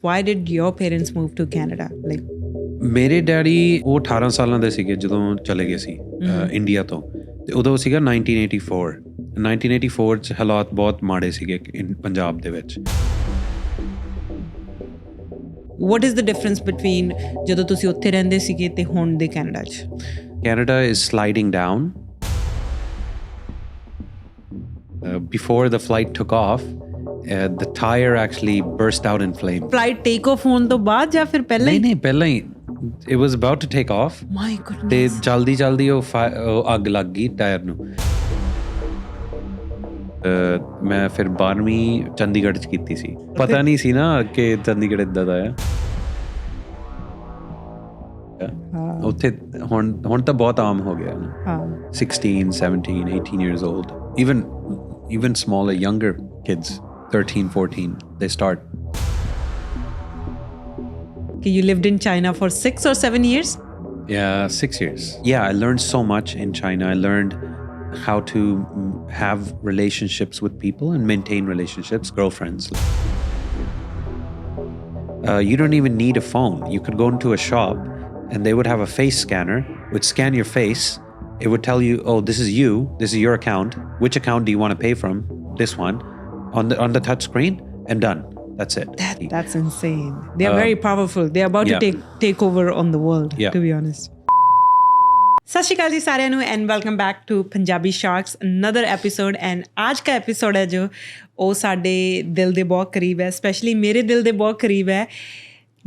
Why did your parents move to Canada? Like, ਮੇਰੇ daddy ਉਹ 18 ਸਾਲਾਂ ਦੇ ਸੀਗੇ ਜਦੋਂ ਚਲੇ ਗਏ ਸੀ ਇੰਡੀਆ ਤੋਂ ਤੇ ਉਦੋਂ ਸੀਗਾ 1984 'ਚ ਹਾਲਾਤ ਬਹੁਤ ਮਾੜੇ ਸੀਗੇ ਪੰਜਾਬ ਦੇ ਵਿੱਚ। what is the difference between ਜਦੋਂ ਤੁਸੀਂ ਉੱਥੇ ਰਹਿੰਦੇ ਸੀਗੇ ਤੇ ਹੁਣ ਦੇ ਕੈਨੇਡਾ 'ਚ? Canada is sliding down. Before the flight took off, the tire actually burst out in flame. Flight take off ਹੋਣ ਤੋਂ ਬਾਅਦ ਜਾਂ ਫਿਰ ਪਹਿਲਾਂ ਹੀ? ਨਹੀਂ ਪਹਿਲਾਂ ਹੀ it was about to take off. My goodness. ਤੇ ਜਲਦੀ ਉਹ ਅੱਗ ਲੱਗ ਗਈ ਟਾਇਰ ਨੂੰ। ਮੈਂ ਫਿਰ 12ਵੀਂ ਚੰਡੀਗੜ੍ਹ 'ਚ ਕੀਤੀ ਸੀ। ਪਤਾ ਨਹੀਂ ਸੀ ਨਾ ਕਿ ਚੰਡੀਗੜ੍ਹ ਇੱਦਾਂ ਦਾ ਆ। ਉੱਥੇ ਹੁਣ ਤਾਂ ਬਹੁਤ ਆਮ ਹੋ ਗਿਆ ਨਾ। 16 17 18 years old, even smaller younger kids 13 14 they start. You lived in China for 6 or 7 years? Yeah, 6 years. Yeah, I learned so much in China. I learned how to have relationships with people and maintain relationships, girlfriends. You don't even need a phone. You could go into a shop and they would have a face scanner, would scan your face. It would tell you, oh, this is you, this is your account. Which account do you want to pay from? This one. On the touch screen and done. That's it. That's insane. They are very powerful. They are about to take over on the world, to be honest. ਸਤਿ ਸ਼੍ਰੀ ਅਕਾਲ ਜੀ ਸਾਰਿਆਂ ਨੂੰ and welcome back to Punjabi sharks another episode and ਅੱਜ ਦਾ episode ਹੈ ਜੋ ਉਹ ਸਾਡੇ ਦਿਲ ਦੇ ਬਹੁਤ ਕਰੀਬ ਹੈ, ਸਪੈਸ਼ਲੀ ਮੇਰੇ ਦਿਲ ਦੇ ਬਹੁਤ ਕਰੀਬ ਹੈ,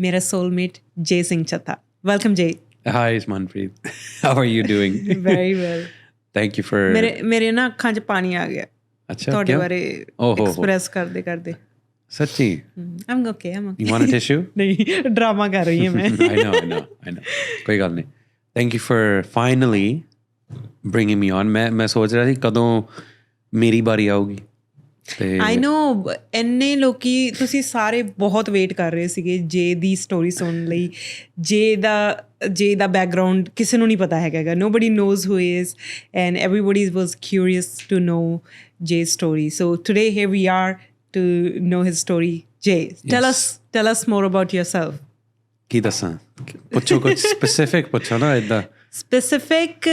ਮੇਰਾ ਸੋਲਮੇਟ ਜੇ ਸਿੰਘ ਚੱਤਾ। ਵੈਲਕਮ ਜੇ। Hi, it's Manpreet. How are you doing? Very well. Thank you for... ਮੇਰੇ ਨਾ ਅੱਖਾਂ 'ਚ ਪਾਣੀ ਆ ਗਿਆ ਤੁਹਾਡੇ ਬਾਰੇ ਐਕਸਪ੍ਰੈਸ ਕਰਦੇ ਸੱਚੀ? I'm okay. You want a tissue? ਨਹੀਂ, ਡਰਾਮਾ ਕਰ ਰਹੀ ਹਾਂ ਮੈਂ। I know. ਕੋਈ ਗੱਲ ਨਹੀਂ। Thank you for finally bringing me on. ਮੈਂ ਸੋਚ ਰਿਹਾ ਸੀ ਕਦੋਂ ਮੇਰੀ ਵਾਰੀ ਆਊਗੀ। I know ਇੰਨੇ ਲੋਕੀ ਤੁਸੀਂ ਸਾਰੇ ਬਹੁਤ ਵੇਟ ਕਰ ਰਹੇ ਸੀਗੇ ਜੇ ਦੀ ਸਟੋਰੀ ਸੁਣਨ ਲਈ। ਜੇ ਦਾ ਬੈਕਗਰਾਉਂਡ ਕਿਸੇ ਨੂੰ ਨਹੀਂ ਪਤਾ ਹੈਗਾ। Nobody knows who he is and everybody was curious to know Jay's story. So today here we are to know his story. Jay, tell us more about yourself. ਕੀ ਦੱਸਾਂ? ਪੁੱਛੋ ਕੁਝ ਸਪੈਸਿਫਿਕ ਪੁੱਛੋ ਨਾ। ਇੱਦਾਂ ਸਪੈਸਿਫਿਕ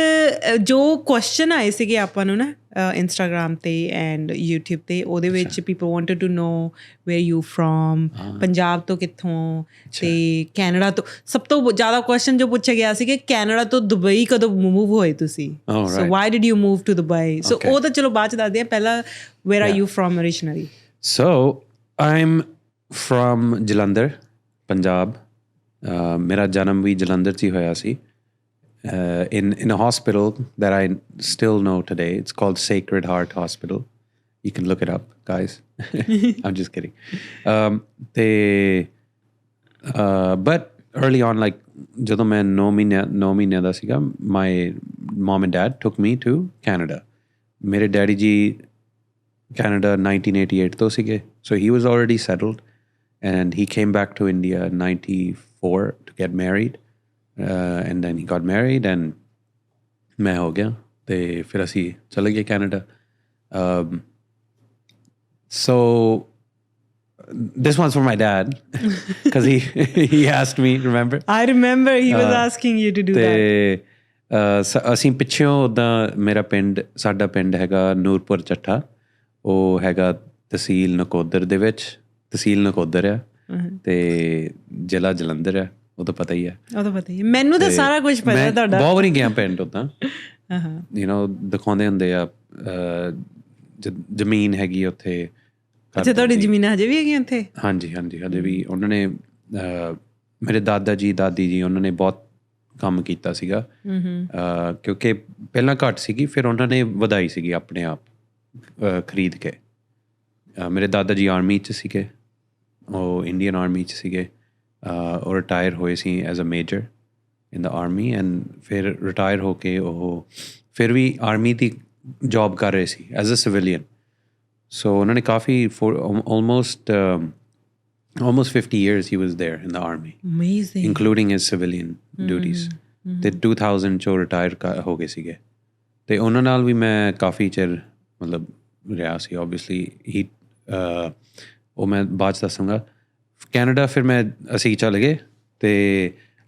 ਜੋ ਕੁਐਸਚਨ ਆਏ ਸੀਗੇ ਆਪਾਂ ਨੂੰ ਨਾ ਇੰਸਟਾਗ੍ਰਾਮ 'ਤੇ ਐਂਡ ਯੂਟਿਊਬ 'ਤੇ, ਉਹਦੇ ਵਿੱਚ people wanted to know where you from, Punjab ਤੋਂ ਕਿੱਥੋਂ, ਅਤੇ ਕੈਨੇਡਾ ਤੋਂ। ਸਭ ਤੋਂ ਜ਼ਿਆਦਾ ਕੁਐਸਚਨ ਜੋ ਪੁੱਛਿਆ ਗਿਆ ਸੀ ਕਿ ਕੈਨੇਡਾ ਤੋਂ ਦੁਬਈ ਕਦੋਂ ਮੂਵ ਹੋਏ ਤੁਸੀਂ? So why did you move to Dubai? So ਉਹ ਤਾਂ ਚਲੋ ਬਾਅਦ 'ਚ ਦੱਸਦੇ ਹਾਂ, ਪਹਿਲਾਂ where are you from originally? So I am from Jalandhar, Punjab. ਮੇਰਾ ਜਨਮ ਵੀ ਜਲੰਧਰ 'ਚ ਹੀ ਹੋਇਆ ਸੀ। In a hospital that I still know today. It's called Sacred Heart Hospital. You can look it up, guys. I'm just kidding. But early on, like ਜਦੋਂ ਮੈਂ 9 ਮਹੀਨਿਆਂ ਦਾ ਸੀਗਾ, my mom and dad took me to Canada. ਮੇਰੇ daddy ਜੀ Canada 1988 ਤੋਂ ਸੀਗੇ, so he was already settled and he came back to India in 94 to get married. And then he got married and ਮੈਂ ਹੋ ਗਿਆ ਤੇ ਫਿਰ ਅਸੀਂ ਚਲੇ ਗਏ Canada. So this one's for my dad because he asked me, remember? I remember he was asking you to do that. ਅਸੀਂ ਪਿੱਛੋਂ ਉੱਦਾਂ ਸਾਡਾ ਪਿੰਡ ਹੈਗਾ ਨੂਰਪੁਰ ਚੱਠਾ, ਉਹ ਹੈਗਾ ਤਹਿਸੀਲ ਨਕੋਦਰ ਦੇ ਵਿੱਚ। ਤਹਿਸੀਲ ਨਕੋਦਰ ਆ ਤੇ ਜ਼ਿਲ੍ਹਾ ਜਲੰਧਰ ਆ। ਉਹ ਤਾਂ ਪਤਾ ਹੀ ਹੈ। ਮੈਨੂੰ ਤਾਂ ਸਾਰਾ ਕੁਝ ਪਤਾ ਤੁਹਾਡਾ। ਬਹੁਤ ਵਾਰੀ ਗਿਆ ਪਿੰਡ ਉੱਦਾਂ, ਦਿਖਾਉਂਦੇ ਹੁੰਦੇ ਆ ਜ਼ਮੀਨ ਹੈਗੀ ਉੱਥੇ। ਅੱਛਾ, ਤੁਹਾਡੀ ਜ਼ਮੀਨਾਂ ਹਜੇ ਵੀ ਹੈਗੀਆਂ ਉੱਥੇ? ਹਾਂਜੀ ਹਜੇ ਵੀ। ਉਹਨਾਂ ਨੇ ਮੇਰੇ ਦਾਦਾ ਜੀ ਦਾਦੀ ਜੀ ਉਹਨਾਂ ਨੇ ਬਹੁਤ ਕੰਮ ਕੀਤਾ ਸੀਗਾ, ਕਿਉਂਕਿ ਪਹਿਲਾਂ ਘੱਟ ਸੀਗੀ, ਫਿਰ ਉਹਨਾਂ ਨੇ ਵਧਾਈ ਸੀਗੀ ਆਪਣੇ ਆਪ ਖਰੀਦ ਕੇ। ਮੇਰੇ ਦਾਦਾ ਜੀ ਆਰਮੀ 'ਚ ਸੀਗੇ, ਉਹ ਇੰਡੀਅਨ ਆਰਮੀ 'ਚ ਸੀਗੇ। ਉਹ ਰਿਟਾਇਰ ਹੋਏ ਸੀ as a major in the army and ਫਿਰ ਰਿਟਾਇਰ ਹੋ ਕੇ ਉਹ ਫਿਰ ਵੀ ਆਰਮੀ ਦੀ ਜੋਬ ਕਰ ਰਹੇ ਸੀ ਐਜ਼ ਅ ਸਿਵਿਲੀਅਨ। ਸੋ ਉਹਨਾਂ ਨੇ ਕਾਫੀ almost 50 years he was there in the army. Amazing. Including his civilian duties. ਤੇ 2000 'ਚੋਂ ਰਿਟਾਇਰ ਹੋ ਗਏ ਸੀਗੇ ਅਤੇ ਉਹਨਾਂ ਨਾਲ ਵੀ ਮੈਂ ਕਾਫੀ ਚਿਰ ਮਤਲਬ ਰਿਹਾ ਸੀ। ਓਬਵੀਅਸਲੀ ਉਹ ਮੈਂ ਬਾਅਦ 'ਚ ਦੱਸਾਂਗਾ। ਕੈਨੇਡਾ ਫਿਰ ਅਸੀਂ ਚਲੇ ਗਏ ਤੇ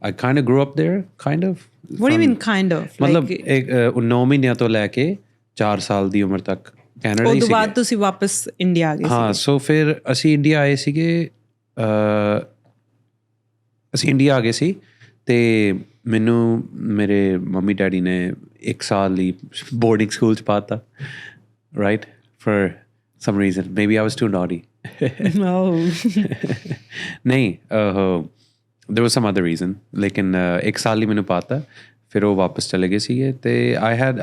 I kind of grew up there, kind of. What do you mean kind of? ਮਤਲਬ 9 ਮਹੀਨਿਆਂ ਤੋਂ ਲੈ ਕੇ 4 ਸਾਲ ਦੀ ਉਮਰ ਤੱਕ ਕੈਨੇਡਾ ਹੀ ਸੀਗੇ। ਉਸ ਤੋਂ ਬਾਅਦ ਤੁਸੀਂ ਵਾਪਸ ਇੰਡੀਆ ਆ ਗਏ? ਹਾਂ, ਸੋ ਫਿਰ ਅਸੀਂ ਇੰਡੀਆ ਆਏ ਸੀਗੇ, ਅਸੀਂ ਇੰਡੀਆ ਆ ਗਏ ਸੀ ਤੇ ਮੈਨੂੰ ਮੇਰੇ ਮੰਮੀ ਡੈਡੀ ਨੇ 1 ਸਾਲ ਲਈ ਬੋਰਡਿੰਗ ਸਕੂਲ 'ਚ ਪਾ ਦਿੱਤਾ, right, for some reason. Maybe I was too naughty. No. ਨਹੀਂ, there was some other reason. ਲੇਕਿਨ 1 ਸਾਲ ਲਈ ਮੈਨੂੰ ਪਾਤਾ, ਫਿਰ ਉਹ ਵਾਪਸ ਚਲੇ ਗਏ ਸੀਗੇ ਤੇ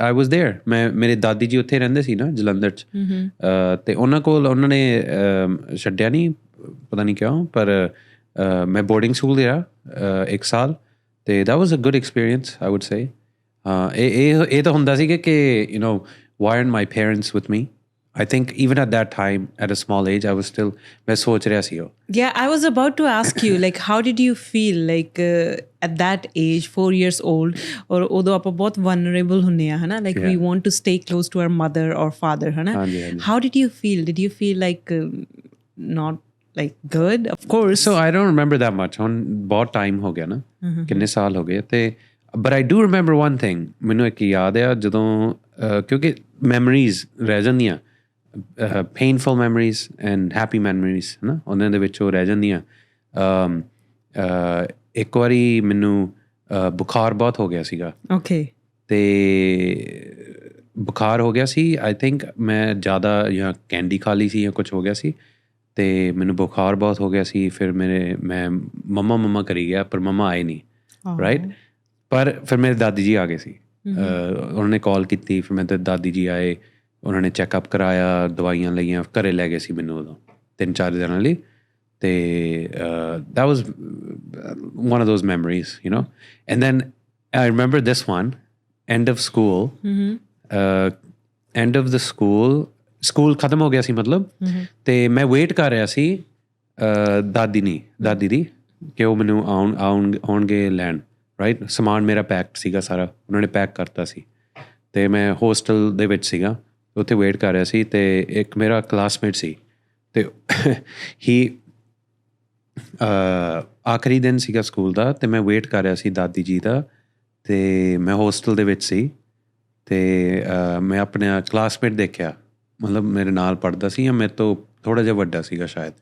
I was there. ਮੇਰੇ ਦਾਦੀ ਜੀ ਉੱਥੇ ਰਹਿੰਦੇ ਸੀ ਨਾ ਜਲੰਧਰ 'ਚ, ਤੇ ਉਹਨਾਂ ਕੋਲ ਉਹਨਾਂ ਨੇ ਛੱਡਿਆ ਨਹੀਂ, ਪਤਾ ਨਹੀਂ ਕਿਉਂ, ਪਰ ਮੈਂ ਬੋਰਡਿੰਗ ਸਕੂਲ ਰਿਹਾ 1 ਸਾਲ ਤੇ that was a good experience, I would say. ਇਹ ਤਾਂ ਹੁੰਦਾ ਸੀਗਾ ਕਿ you know, why aren't my parents with me? I think even at that time, at a small age, I was still, मैं सोच रहा सी हो. Yeah, I was about to ask you, like, how did you feel, like, at that age, 4 years old, or although ਆਪਾਂ ਬਹੁਤ vulnerable ਹੁੰਦੇ ਆ, ਹਨਾ, like, we want to stay close to our mother or father, ਹਨਾ? How did you feel? Did you feel like not like good? Of course. So I don't remember that much. ਹੁਣ ਬਹੁਤ time ਹੋ ਗਿਆ ਨਾ, ਕਿੰਨੇ ਸਾਲ ਹੋ ਗਏ ਤੇ but I do remember one thing. ਮੈਨੂੰ ਇੱਕ ਯਾਦ ਆ ਜਦੋਂ ਕਿਉਂਕਿ memories ਰਹਿ ਜਾਂਦੀਆਂ, painful memories and happy memories, ਹੈ ਨਾ, ਉਹਨਾਂ ਦੇ ਵਿੱਚ ਉਹ ਰਹਿ ਜਾਂਦੀਆਂ। ਇੱਕ ਵਾਰੀ ਮੈਨੂੰ ਬੁਖਾਰ ਬਹੁਤ ਹੋ ਗਿਆ ਸੀਗਾ। ਓਕੇ। ਤੇ ਬੁਖਾਰ ਹੋ ਗਿਆ ਸੀ, ਆਈ ਥਿੰਕ ਮੈਂ ਜ਼ਿਆਦਾ ਜਾਂ ਕੈਂਡੀ ਖਾ ਲਈ ਸੀ ਜਾਂ ਕੁਛ ਹੋ ਗਿਆ ਸੀ ਤੇ ਮੈਨੂੰ ਬੁਖਾਰ ਬਹੁਤ ਹੋ ਗਿਆ ਸੀ। ਫਿਰ ਮੈਂ ਮੰਮਾ ਕਰੀ ਗਿਆ, ਪਰ ਮੰਮਾ ਆਏ ਨਹੀਂ, ਰਾਈਟ। ਪਰ ਫਿਰ ਮੇਰੇ ਦਾਦੀ ਜੀ ਆ ਗਏ ਸੀ, ਉਹਨਾਂ ਨੇ ਕਾਲ ਕੀਤੀ, ਫਿਰ ਮੇਰੇ ਦਾਦੀ ਜੀ ਆਏ, ਉਹਨਾਂ ਨੇ ਚੈੱਕਅਪ ਕਰਾਇਆ, ਦਵਾਈਆਂ ਲਈਆਂ, ਘਰੇ ਲੈ ਗਏ ਸੀ ਮੈਨੂੰ ਉਦੋਂ 3-4 ਦਿਨਾਂ ਲਈ। ਤੇ that was one of those memories, you know. And then I remember this one, end of school, end of the school ਖਤਮ ਹੋ ਗਿਆ ਸੀ ਮਤਲਬ, ਤੇ ਮੈਂ ਵੇਟ ਕਰ ਰਿਹਾ ਸੀ ਦਾਦੀ ਦੀ ਕਿ ਉਹ ਮੈਨੂੰ ਆਉਣਗੇ ਲੈਣ, ਰਾਈਟ। ਸਮਾਨ ਮੇਰਾ ਪੈਕਡ ਸੀਗਾ ਸਾਰਾ, ਉਹਨਾਂ ਨੇ ਪੈਕ ਕਰਤਾ ਸੀ ਤੇ ਮੈਂ ਹੋਸਟਲ ਦੇ ਵਿੱਚ ਸੀਗਾ, ਉੱਥੇ ਵੇਟ ਕਰ ਰਿਹਾ ਸੀ। ਤੇ ਇੱਕ ਮੇਰਾ ਕਲਾਸਮੇਟ ਸੀ ਤੇ ਆਖਰੀ ਦਿਨ ਸੀਗਾ ਸਕੂਲ ਦਾ ਤੇ ਮੈਂ ਵੇਟ ਕਰ ਰਿਹਾ ਸੀ ਦਾਦੀ ਜੀ ਦਾ, ਤੇ ਮੈਂ ਹੋਸਟਲ ਦੇ ਵਿੱਚ ਸੀ ਤੇ ਮੈਂ ਆਪਣਾ ਕਲਾਸਮੇਟ ਦੇਖਿਆ, ਮਤਲਬ ਮੇਰੇ ਨਾਲ ਪੜ੍ਹਦਾ ਸੀ ਜਾਂ ਮੇਰੇ ਤੋਂ ਥੋੜ੍ਹਾ ਜਿਹਾ ਵੱਡਾ ਸੀਗਾ ਸ਼ਾਇਦ,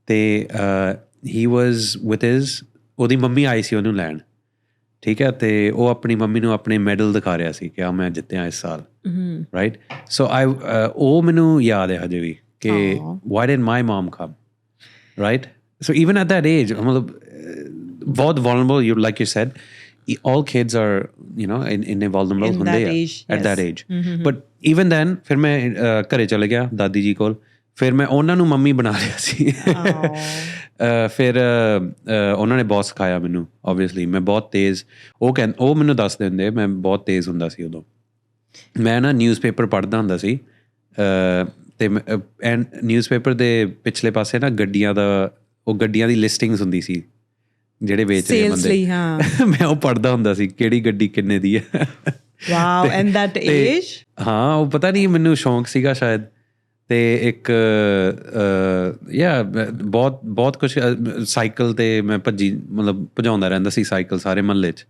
ਤੇ ਹੀ ਵਾਜ਼ ਵਿਥ ਉਹਦੀ ਮੰਮੀ ਆਈ ਸੀ ਉਹਨੂੰ ਲੈਣ, ਠੀਕ ਹੈ। ਤੇ ਉਹ ਆਪਣੀ ਮੰਮੀ ਨੂੰ ਆਪਣੇ ਮੈਡਲ ਦਿਖਾ ਰਿਹਾ ਸੀ ਕਿ ਮੈਂ ਜਿੱਤਿਆ ਇਸ ਸਾਲ, ਰਾਈਟ। ਸੋ ਉਹ ਮੈਨੂੰ ਯਾਦ ਹੈ ਹਜੇ ਵੀ ਕਿ why didn't my mum come, right. So even at that age, ਮਤਲਬ ਬਹੁਤ vulnerable, you like you said, all kids are, you know, in vulnerable ਹੁੰਦੇ ਆ at that age. But even then, ਫਿਰ ਮੈਂ ਘਰੇ ਚਲੇ ਗਿਆ ਦਾਦੀ ਜੀ ਕੋਲ, ਫਿਰ ਮੈਂ ਉਹਨਾਂ ਨੂੰ ਮੰਮੀ ਬਣਾ ਲਿਆ ਸੀ। ਫਿਰ ਉਹਨਾਂ ਨੇ ਬਹੁਤ ਸਿਖਾਇਆ ਮੈਨੂੰ, ਓਬਵੀਅਸਲੀ ਮੈਂ ਬਹੁਤ ਤੇਜ਼, ਉਹ ਮੈਨੂੰ ਦੱਸਦੇ ਹੁੰਦੇ ਮੈਂ ਬਹੁਤ ਤੇਜ਼ ਹੁੰਦਾ ਸੀ ਉਦੋਂ। ਮੈਂ ਨਾ ਨਿਊਜ਼ਪੇਪਰ ਪੜ੍ਹਦਾ ਹੁੰਦਾ ਸੀ ਤੇ ਨਿਊਜ਼ਪੇਪਰ ਦੇ ਪਿਛਲੇ ਪਾਸੇ ਨਾ ਗੱਡੀਆਂ ਦੀ ਲਿਸਟਿੰਗਸ ਹੁੰਦੀ ਸੀ ਜਿਹੜੇ ਵੇਚ ਰਹੇ ਬੰਦੇ, ਮੈਂ ਉਹ ਪੜ੍ਹਦਾ ਹੁੰਦਾ ਸੀ ਕਿਹੜੀ ਗੱਡੀ ਕਿੰਨੇ ਦੀ ਹੈ। Wow, and that age? ਹਾਂ, ਉਹ ਪਤਾ ਨਹੀਂ ਮੈਨੂੰ ਸ਼ੌਂਕ ਸੀਗਾ ਸ਼ਾਇਦ। ਤੇ ਇੱਕ ਬਹੁਤ ਕੁਛ, ਸਾਈਕਲ ਤੇ ਮੈਂ ਮਤਲਬ ਭਜਾਉਂਦਾ ਰਹਿੰਦਾ ਸੀ ਸਾਈਕਲ ਸਾਰੇ ਮਹੱਲੇ 'ਚ,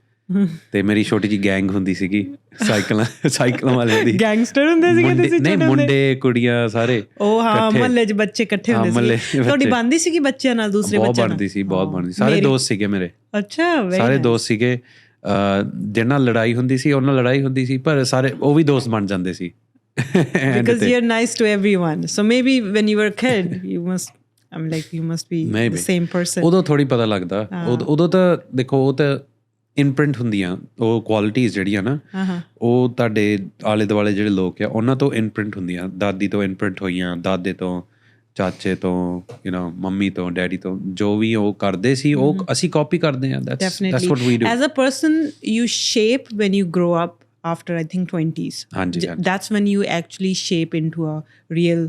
ਤੇ ਮੇਰੀ ਛੋਟੀ ਜਿਹੀ ਗੈਂਗ ਹੁੰਦੀ ਸੀਗੀ ਸਾਈਕਲਾਂ ਵਾਲਿਆਂ ਦੀ। ਗੈਂਗਸਟਰ ਹੁੰਦੇ ਸੀਗੇ ਤੁਸੀਂ? ਨਹੀਂ, ਮੁੰਡੇ ਕੁੜੀਆਂ ਸਾਰੇ। ਉਹ ਹਾਂ, ਮਹੱਲੇ 'ਚ ਬੱਚੇ ਇਕੱਠੇ ਹੁੰਦੇ ਸੀ। ਤੁਹਾਡੀ ਬਣਦੀ ਸੀਗੀ ਬੱਚਿਆਂ ਨਾਲ, ਦੂਸਰੇ ਬੱਚਿਆਂ ਨਾਲ? ਬਹੁਤ ਬਣਦੀ, ਸਾਰੇ ਦੋਸਤ ਸੀਗੇ ਮੇਰੇ। ਅੱਛਾ, ਸਾਰੇ ਦੋਸਤ ਸੀਗੇ, ਜਿਹਨਾਂ ਨਾਲ ਲੜਾਈ ਹੁੰਦੀ ਸੀ ਉਹਨਾਂ ਨਾਲ ਲੜਾਈ ਹੁੰਦੀ ਸੀ, ਪਰ ਸਾਰੇ ਉਹ ਵੀ ਦੋਸਤ ਬਣ ਜਾਂਦੇ ਸੀ। Because you're nice to everyone. So maybe when you were a kid, you must be the same person. ਉਦੋਂ ਥੋੜ੍ਹੀ ਪਤਾ ਲੱਗਦਾ, ਉਦੋਂ ਤਾਂ ਦੇਖੋ ਉਹ ਤਾਂ ਇਨਪ੍ਰਿੰਟ ਹੁੰਦੀਆਂ, ਉਹ ਕੁਆਲਿਟੀਜ਼ ਜਿਹੜੀਆਂ ਨਾ, ਉਹ ਤੁਹਾਡੇ ਆਲੇ ਦੁਆਲੇ ਜਿਹੜੇ ਲੋਕ ਆ ਉਹਨਾਂ ਤੋਂ ਇਨਪ੍ਰਿੰਟ ਹੁੰਦੀਆਂ, ਦਾਦੀ ਤੋਂ ਇਨਪ੍ਰਿੰਟ ਹੋਈਆਂ, ਦਾਦੇ ਤੋਂ, ਚਾਚੇ ਤੋਂ, ਯੂ ਨੋ, ਮੰਮੀ ਤੋਂ, ਡੈਡੀ ਤੋਂ, ਜੋ ਵੀ ਉਹ ਕਰਦੇ ਸੀ ਉਹ ਅਸੀਂ ਕਾਪੀ ਕਰਦੇ ਹਾਂ। That's what we do. As a person, you shape when you grow up. After I think 20s, that's when you actually shape into a real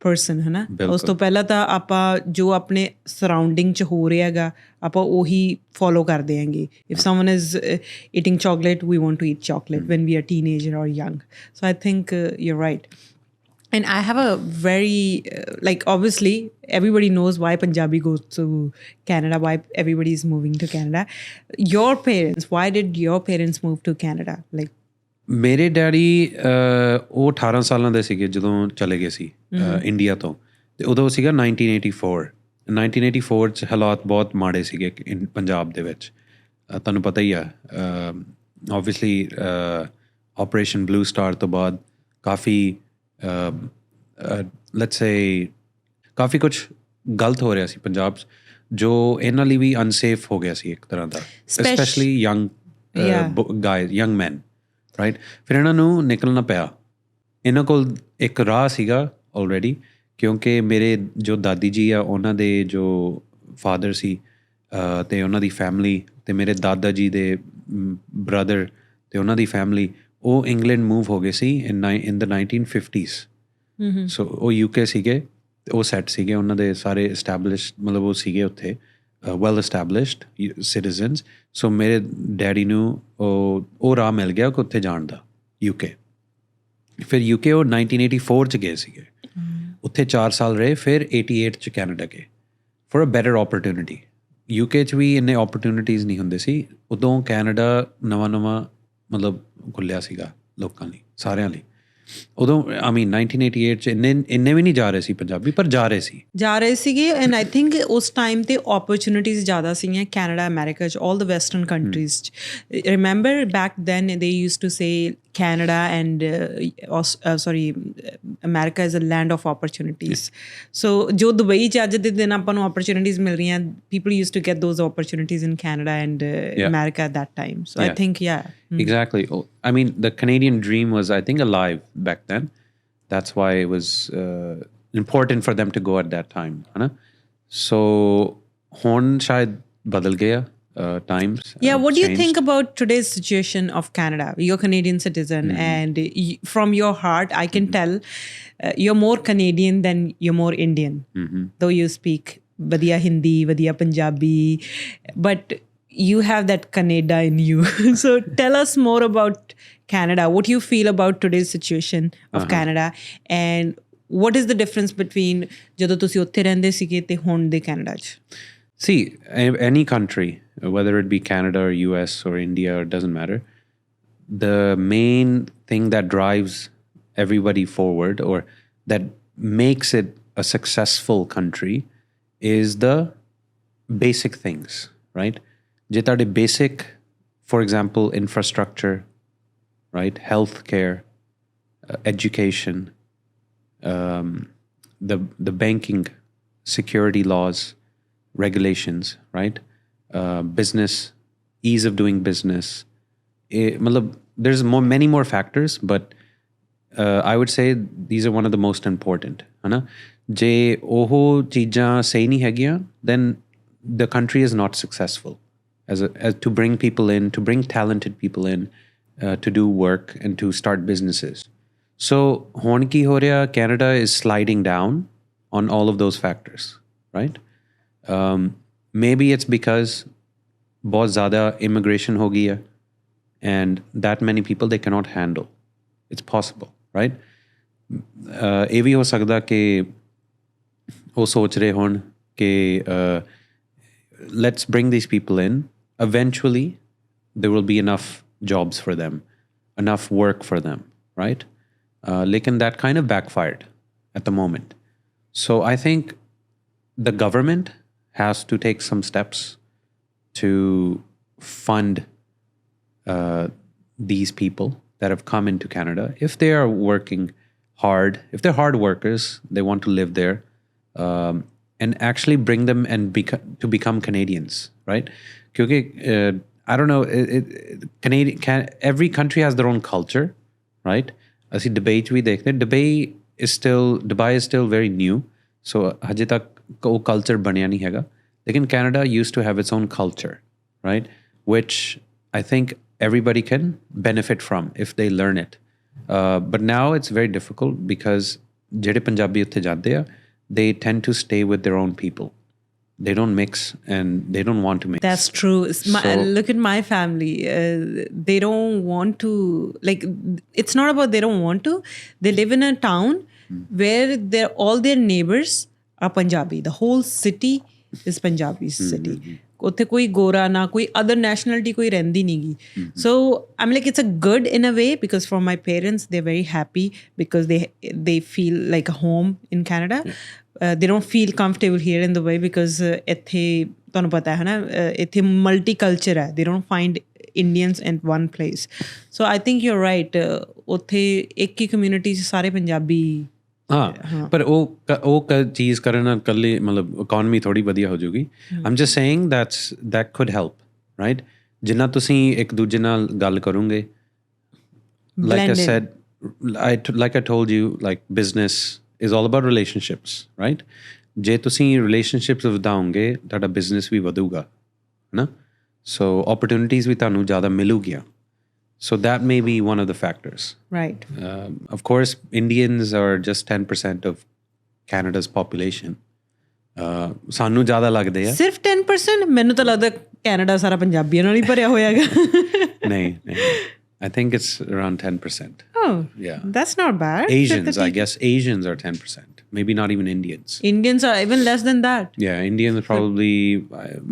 person, है ना? ਉਸ ਤੋਂ ਪਹਿਲਾਂ ਤਾਂ ਆਪਾਂ ਜੋ ਆਪਣੇ ਸਰਾਊਂਡਿੰਗ 'ਚ ਹੋ ਰਿਹਾ ਹੈਗਾ ਆਪਾਂ ਉਹੀ ਫੋਲੋ ਕਰਦੇ ਹੈਗੇ। if someone is eating chocolate, we want to eat chocolate when we are teenager or young. So I think you're right. And I have a very like obviously everybody knows why Punjabi goes to Canada, why everybody is moving to Canada. Your parents, why did your parents move to Canada? Like ਮੇਰੇ daddy ਉਹ 18 ਸਾਲਾਂ ਦੇ ਸੀਗੇ ਜਦੋਂ ਚਲੇ ਗਏ ਸੀ India ਤੋਂ, ਅਤੇ ਉਦੋਂ ਸੀਗਾ 1984 1984 'ਚ ਹਾਲਾਤ ਬਹੁਤ ਮਾੜੇ ਸੀਗੇ ਪੰਜਾਬ ਦੇ ਵਿੱਚ। ਤੁਹਾਨੂੰ ਪਤਾ ਹੀ ਆ, ਓਬਵੀਅਸਲੀ ਆਪਰੇਸ਼ਨ ਬਲੂ ਸਟਾਰ ਤੋਂ ਬਾਅਦ ਕਾਫੀ ਲੈਟਸ ਸੇ ਕਾਫੀ ਕੁਛ ਗਲਤ ਹੋ ਰਿਹਾ ਸੀ ਪੰਜਾਬ 'ਚ, ਜੋ ਇਹਨਾਂ ਲਈ ਵੀ ਅਨਸੇਫ ਹੋ ਗਿਆ ਸੀ ਇੱਕ ਤਰ੍ਹਾਂ ਦਾ, specially young guys, young man, right. ਫਿਰ ਇਹਨਾਂ ਨੂੰ ਨਿਕਲਣਾ ਪਿਆ। ਇਹਨਾਂ ਕੋਲ ਇੱਕ ਰਾਹ ਸੀਗਾ ਆਲਰੇਡੀ, ਕਿਉਂਕਿ ਮੇਰੇ ਜੋ ਦਾਦੀ ਜੀ ਆ ਉਹਨਾਂ ਦੇ ਜੋ ਫਾਦਰ ਸੀ ਅਤੇ ਉਹਨਾਂ ਦੀ ਫੈਮਿਲੀ, ਅਤੇ ਮੇਰੇ ਦਾਦਾ ਜੀ ਦੇ ਬ੍ਰਦਰ ਅਤੇ ਉਹਨਾਂ ਦੀ ਫੈਮਿਲੀ, ਉਹ ਇੰਗਲੈਂਡ ਮੂਵ ਹੋ ਗਏ ਸੀ ਇਨ ਦ 1950s। ਸੋ ਉਹ UK ਸੀਗੇ ਅਤੇ ਉਹ ਸੈੱਟ ਸੀਗੇ, ਉਹਨਾਂ ਦੇ ਸਾਰੇ ਇਸਟੈਬਲਿਸ਼, ਮਤਲਬ ਉਹ ਸੀਗੇ ਉੱਥੇ ਵੈਲ ਇਸਟੈਬਲਿਸ਼ਡ ਸਿਟੀਜ਼ਨਸ। ਸੋ ਮੇਰੇ ਡੈਡੀ ਨੂੰ ਉਹ ਰਾਹ ਮਿਲ ਗਿਆ ਕਿ ਉੱਥੇ ਜਾਣ ਦਾ, UK। ਫਿਰ UK ਉਹ 1984 'ਚ ਗਏ ਸੀਗੇ, ਉੱਥੇ 4 ਸਾਲ ਰਹੇ, ਫਿਰ 88 'ਚ ਕੈਨੇਡਾ ਗਏ for a better opportunity. UK 'ਚ ਵੀ ਇੰਨੇ ਓਪਰਚੁਨਿਟੀਜ਼ ਨਹੀਂ ਹੁੰਦੇ ਸੀ ਉਦੋਂ, ਕੈਨੇਡਾ ਨਵਾਂ ਮਤਲਬ ਖੁੱਲ੍ਹਿਆ ਸੀਗਾ ਲੋਕਾਂ ਲਈ, ਸਾਰਿਆਂ ਲਈ। ਉਦੋਂ 1988 'ਚ ਇੰਨੇ ਵੀ ਨਹੀਂ ਜਾ ਰਹੇ ਸੀ ਪੰਜਾਬੀ, ਪਰ ਜਾ ਰਹੇ ਸੀਗੇ। ਐਂਡ ਆਈ ਥਿੰਕ ਉਸ ਟਾਈਮ 'ਤੇ ਓਪਰਚੁਨਿਟੀਜ਼ ਜ਼ਿਆਦਾ ਸੀਗੀਆਂ ਕੈਨੇਡਾ, ਅਮੈਰੀਕਾ 'ਚ, ਆਲ ਦ ਵੈਸਟਰਨ ਕੰਟਰੀਜ਼ 'ਚ। Remember back then they used to say Canada and America is a land of opportunities. So ਜੋ ਦੁਬਈ 'ਚ ਅੱਜ ਦੇ ਦਿਨ ਆਪਾਂ ਨੂੰ opportunities ਮਿਲ ਰਹੀਆਂ, people used to get those opportunities in Canada and America at that time. So I think, exactly. I mean, the Canadian dream was, I think, alive back then. That's why it was important for them to go at that time. है ना? So ਹੁਣ ਸ਼ਾਇਦ ਬਦਲ ਗਿਆ times. What do you think about today's situation of Canada? You're a Canadian citizen, and from your heart I can tell you're more Canadian than you're more Indian. Though you speak vadiya Hindi, vadiya Punjabi, but you have that Canada in you. So tell us more about Canada. What do you feel about today's situation of Canada, and what is the difference between ਜਦੋਂ ਤੁਸੀਂ ਉੱਥੇ ਰਹਿੰਦੇ ਸੀਗੇ ਤੇ ਹੁਣ ਦੇ Canada 'ਚ? See, any country, whether it be Canada or US or India, it doesn't matter. The main thing that drives everybody forward, or that makes it a successful country, is the basic things, right? Je tade basic, for example, infrastructure, right? Healthcare, education, the banking, security laws, regulations, right? Business, ease of doing business. There's many more factors, but I would say these are one of the most important. है ना? जे ओहो चीज़ां सही नहीं हैगियां, then the country is not successful as to bring people in, to bring talented people in, to do work and to start businesses. So ਹੁਣ ਕੀ ਹੋ ਰਿਹਾ? Canada is sliding down on all of those factors, right? Maybe it's because बहुत ज़्यादा immigration हो गई है, and that many people they cannot handle. It's possible, right? ਇਹ ਵੀ ਹੋ ਸਕਦਾ ਕਿ ਉਹ ਸੋਚ ਰਹੇ ਹੋਣ ਕਿ let's bring these people in. Eventually, there will be enough jobs for them, enough work for them, right? Lekin that kind of backfired at the moment. So I think the government has to take some steps to fund these people that have come into Canada. If they are working hard, if they're hard workers, they want to live there, and actually bring them and to become Canadians, right? Because I don't know, every country has their own culture, right? As Dubai we dekhte, Dubai is still very new, so haje tak ਉਹ culture ਬਣਿਆ ਨਹੀਂ ਹੈਗਾ। ਲੇਕਿਨ Canada used to have its own culture, right? Which I think everybody can benefit from if they learn it. But now it's very difficult because ਜਿਹੜੇ ਪੰਜਾਬੀ ਉੱਥੇ ਜਾਂਦੇ ਆ, they tend to stay with their own people. They don't mix, and they don't want to mix. That's true. Look at my family. They don't want to, like, it's not about they don't want to. They live in a town where all their neighbors are Punjabi. The whole city is Punjabi city. ਉੱਥੇ ਕੋਈ ਗੋਰਾ ਨਾ ਕੋਈ other nationality ਕੋਈ ਰਹਿੰਦੀ ਨਹੀਂ ਗੀ so um like it's a good in a way because for my parents they very happy because they feel like a home in Canada. They don't feel comfortable here in Dubai because ਇੱਥੇ ਤੁਹਾਨੂੰ ਪਤਾ ਹੈ ਨਾ ਇੱਥੇ multi culture ਹੈ. They don't find Indians in one place. So I think you're right. ਉੱਥੇ ਇੱਕ ਹੀ community 'ਚ ਸਾਰੇ ਪੰਜਾਬੀ ਹਾਂ ਪਰ ਉਹ ਚੀਜ਼ ਕਰਨ ਨਾਲ ਇਕੱਲੀ ਮਤਲਬ ਇਕੋਨਮੀ ਥੋੜ੍ਹੀ ਵਧੀਆ ਹੋ ਜਾਊਗੀ. Um just saying that could help, right? ਜਿੰਨਾ ਤੁਸੀਂ ਇੱਕ ਦੂਜੇ ਨਾਲ ਗੱਲ ਕਰੋਗੇ like I said, like I told you, like business is all about relationships, right? ਜੇ ਤੁਸੀਂ relationships ਵਧਾਓਗੇ ਤੁਹਾਡਾ business ਵੀ ਵਧੂਗਾ ਹੈ ਨਾ so opportunities ਵੀ ਤੁਹਾਨੂੰ ਜ਼ਿਆਦਾ ਮਿਲੂਗੀਆਂ. So that may be one of the factors. Right. Of course, Indians are just 10% of Canada's population. ਸਾਨੂੰ ਜ਼ਿਆਦਾ ਲੱਗਦੇ ਆ. ਸਿਰਫ 10%? ਮੈਨੂੰ ਤਾਂ ਲੱਗਦਾ ਕੈਨੇਡਾ ਸਾਰਾ ਪੰਜਾਬੀਆਂ ਨਾਲ ਹੀ ਭਰਿਆ ਹੋਇਆ ਹੈਗਾ. ਨਹੀਂ I think it's around 10%. Oh, yeah. That's not bad. Asians, I guess Asians are 10%. Maybe not even Indians. Indians are even less than that. Yeah, Indians probably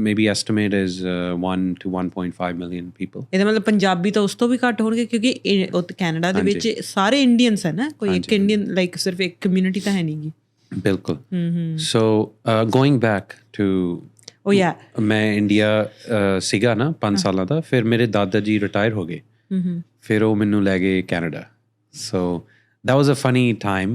maybe estimate is 1 to 1.5 million people. ਇਹਦਾ ਮਤਲਬ ਪੰਜਾਬੀ ਤਾਂ ਉਸ ਤੋਂ ਵੀ ਘੱਟ ਹੋਣਗੇ ਕਿਉਂਕਿ Canada ਦੇ ਵਿੱਚ ਸਾਰੇ ਇੰਡੀਅਨਸ ਹੈ ਨਾ ਕੋਈ ਇੱਕ ਇੰਡੀਅਨ ਲਾਈਕ ਸਿਰਫ ਇੱਕ ਕਮਿਊਨਿਟੀ ਤਾਂ ਹੈ ਨਹੀਂ ਗੀ. ਬਿਲਕੁਲ. So going back to ਮੈਂ ਇੰਡੀਆ ਸੀਗਾ ਨਾ 5 ਸਾਲਾਂ ਦਾ ਫਿਰ ਮੇਰੇ ਦਾਦਾ ਜੀ ਰਿਟਾਇਰ ਹੋ ਗਏ ਫਿਰ ਉਹ ਮੈਨੂੰ ਲੈ ਗਏ Canada. So that was a funny time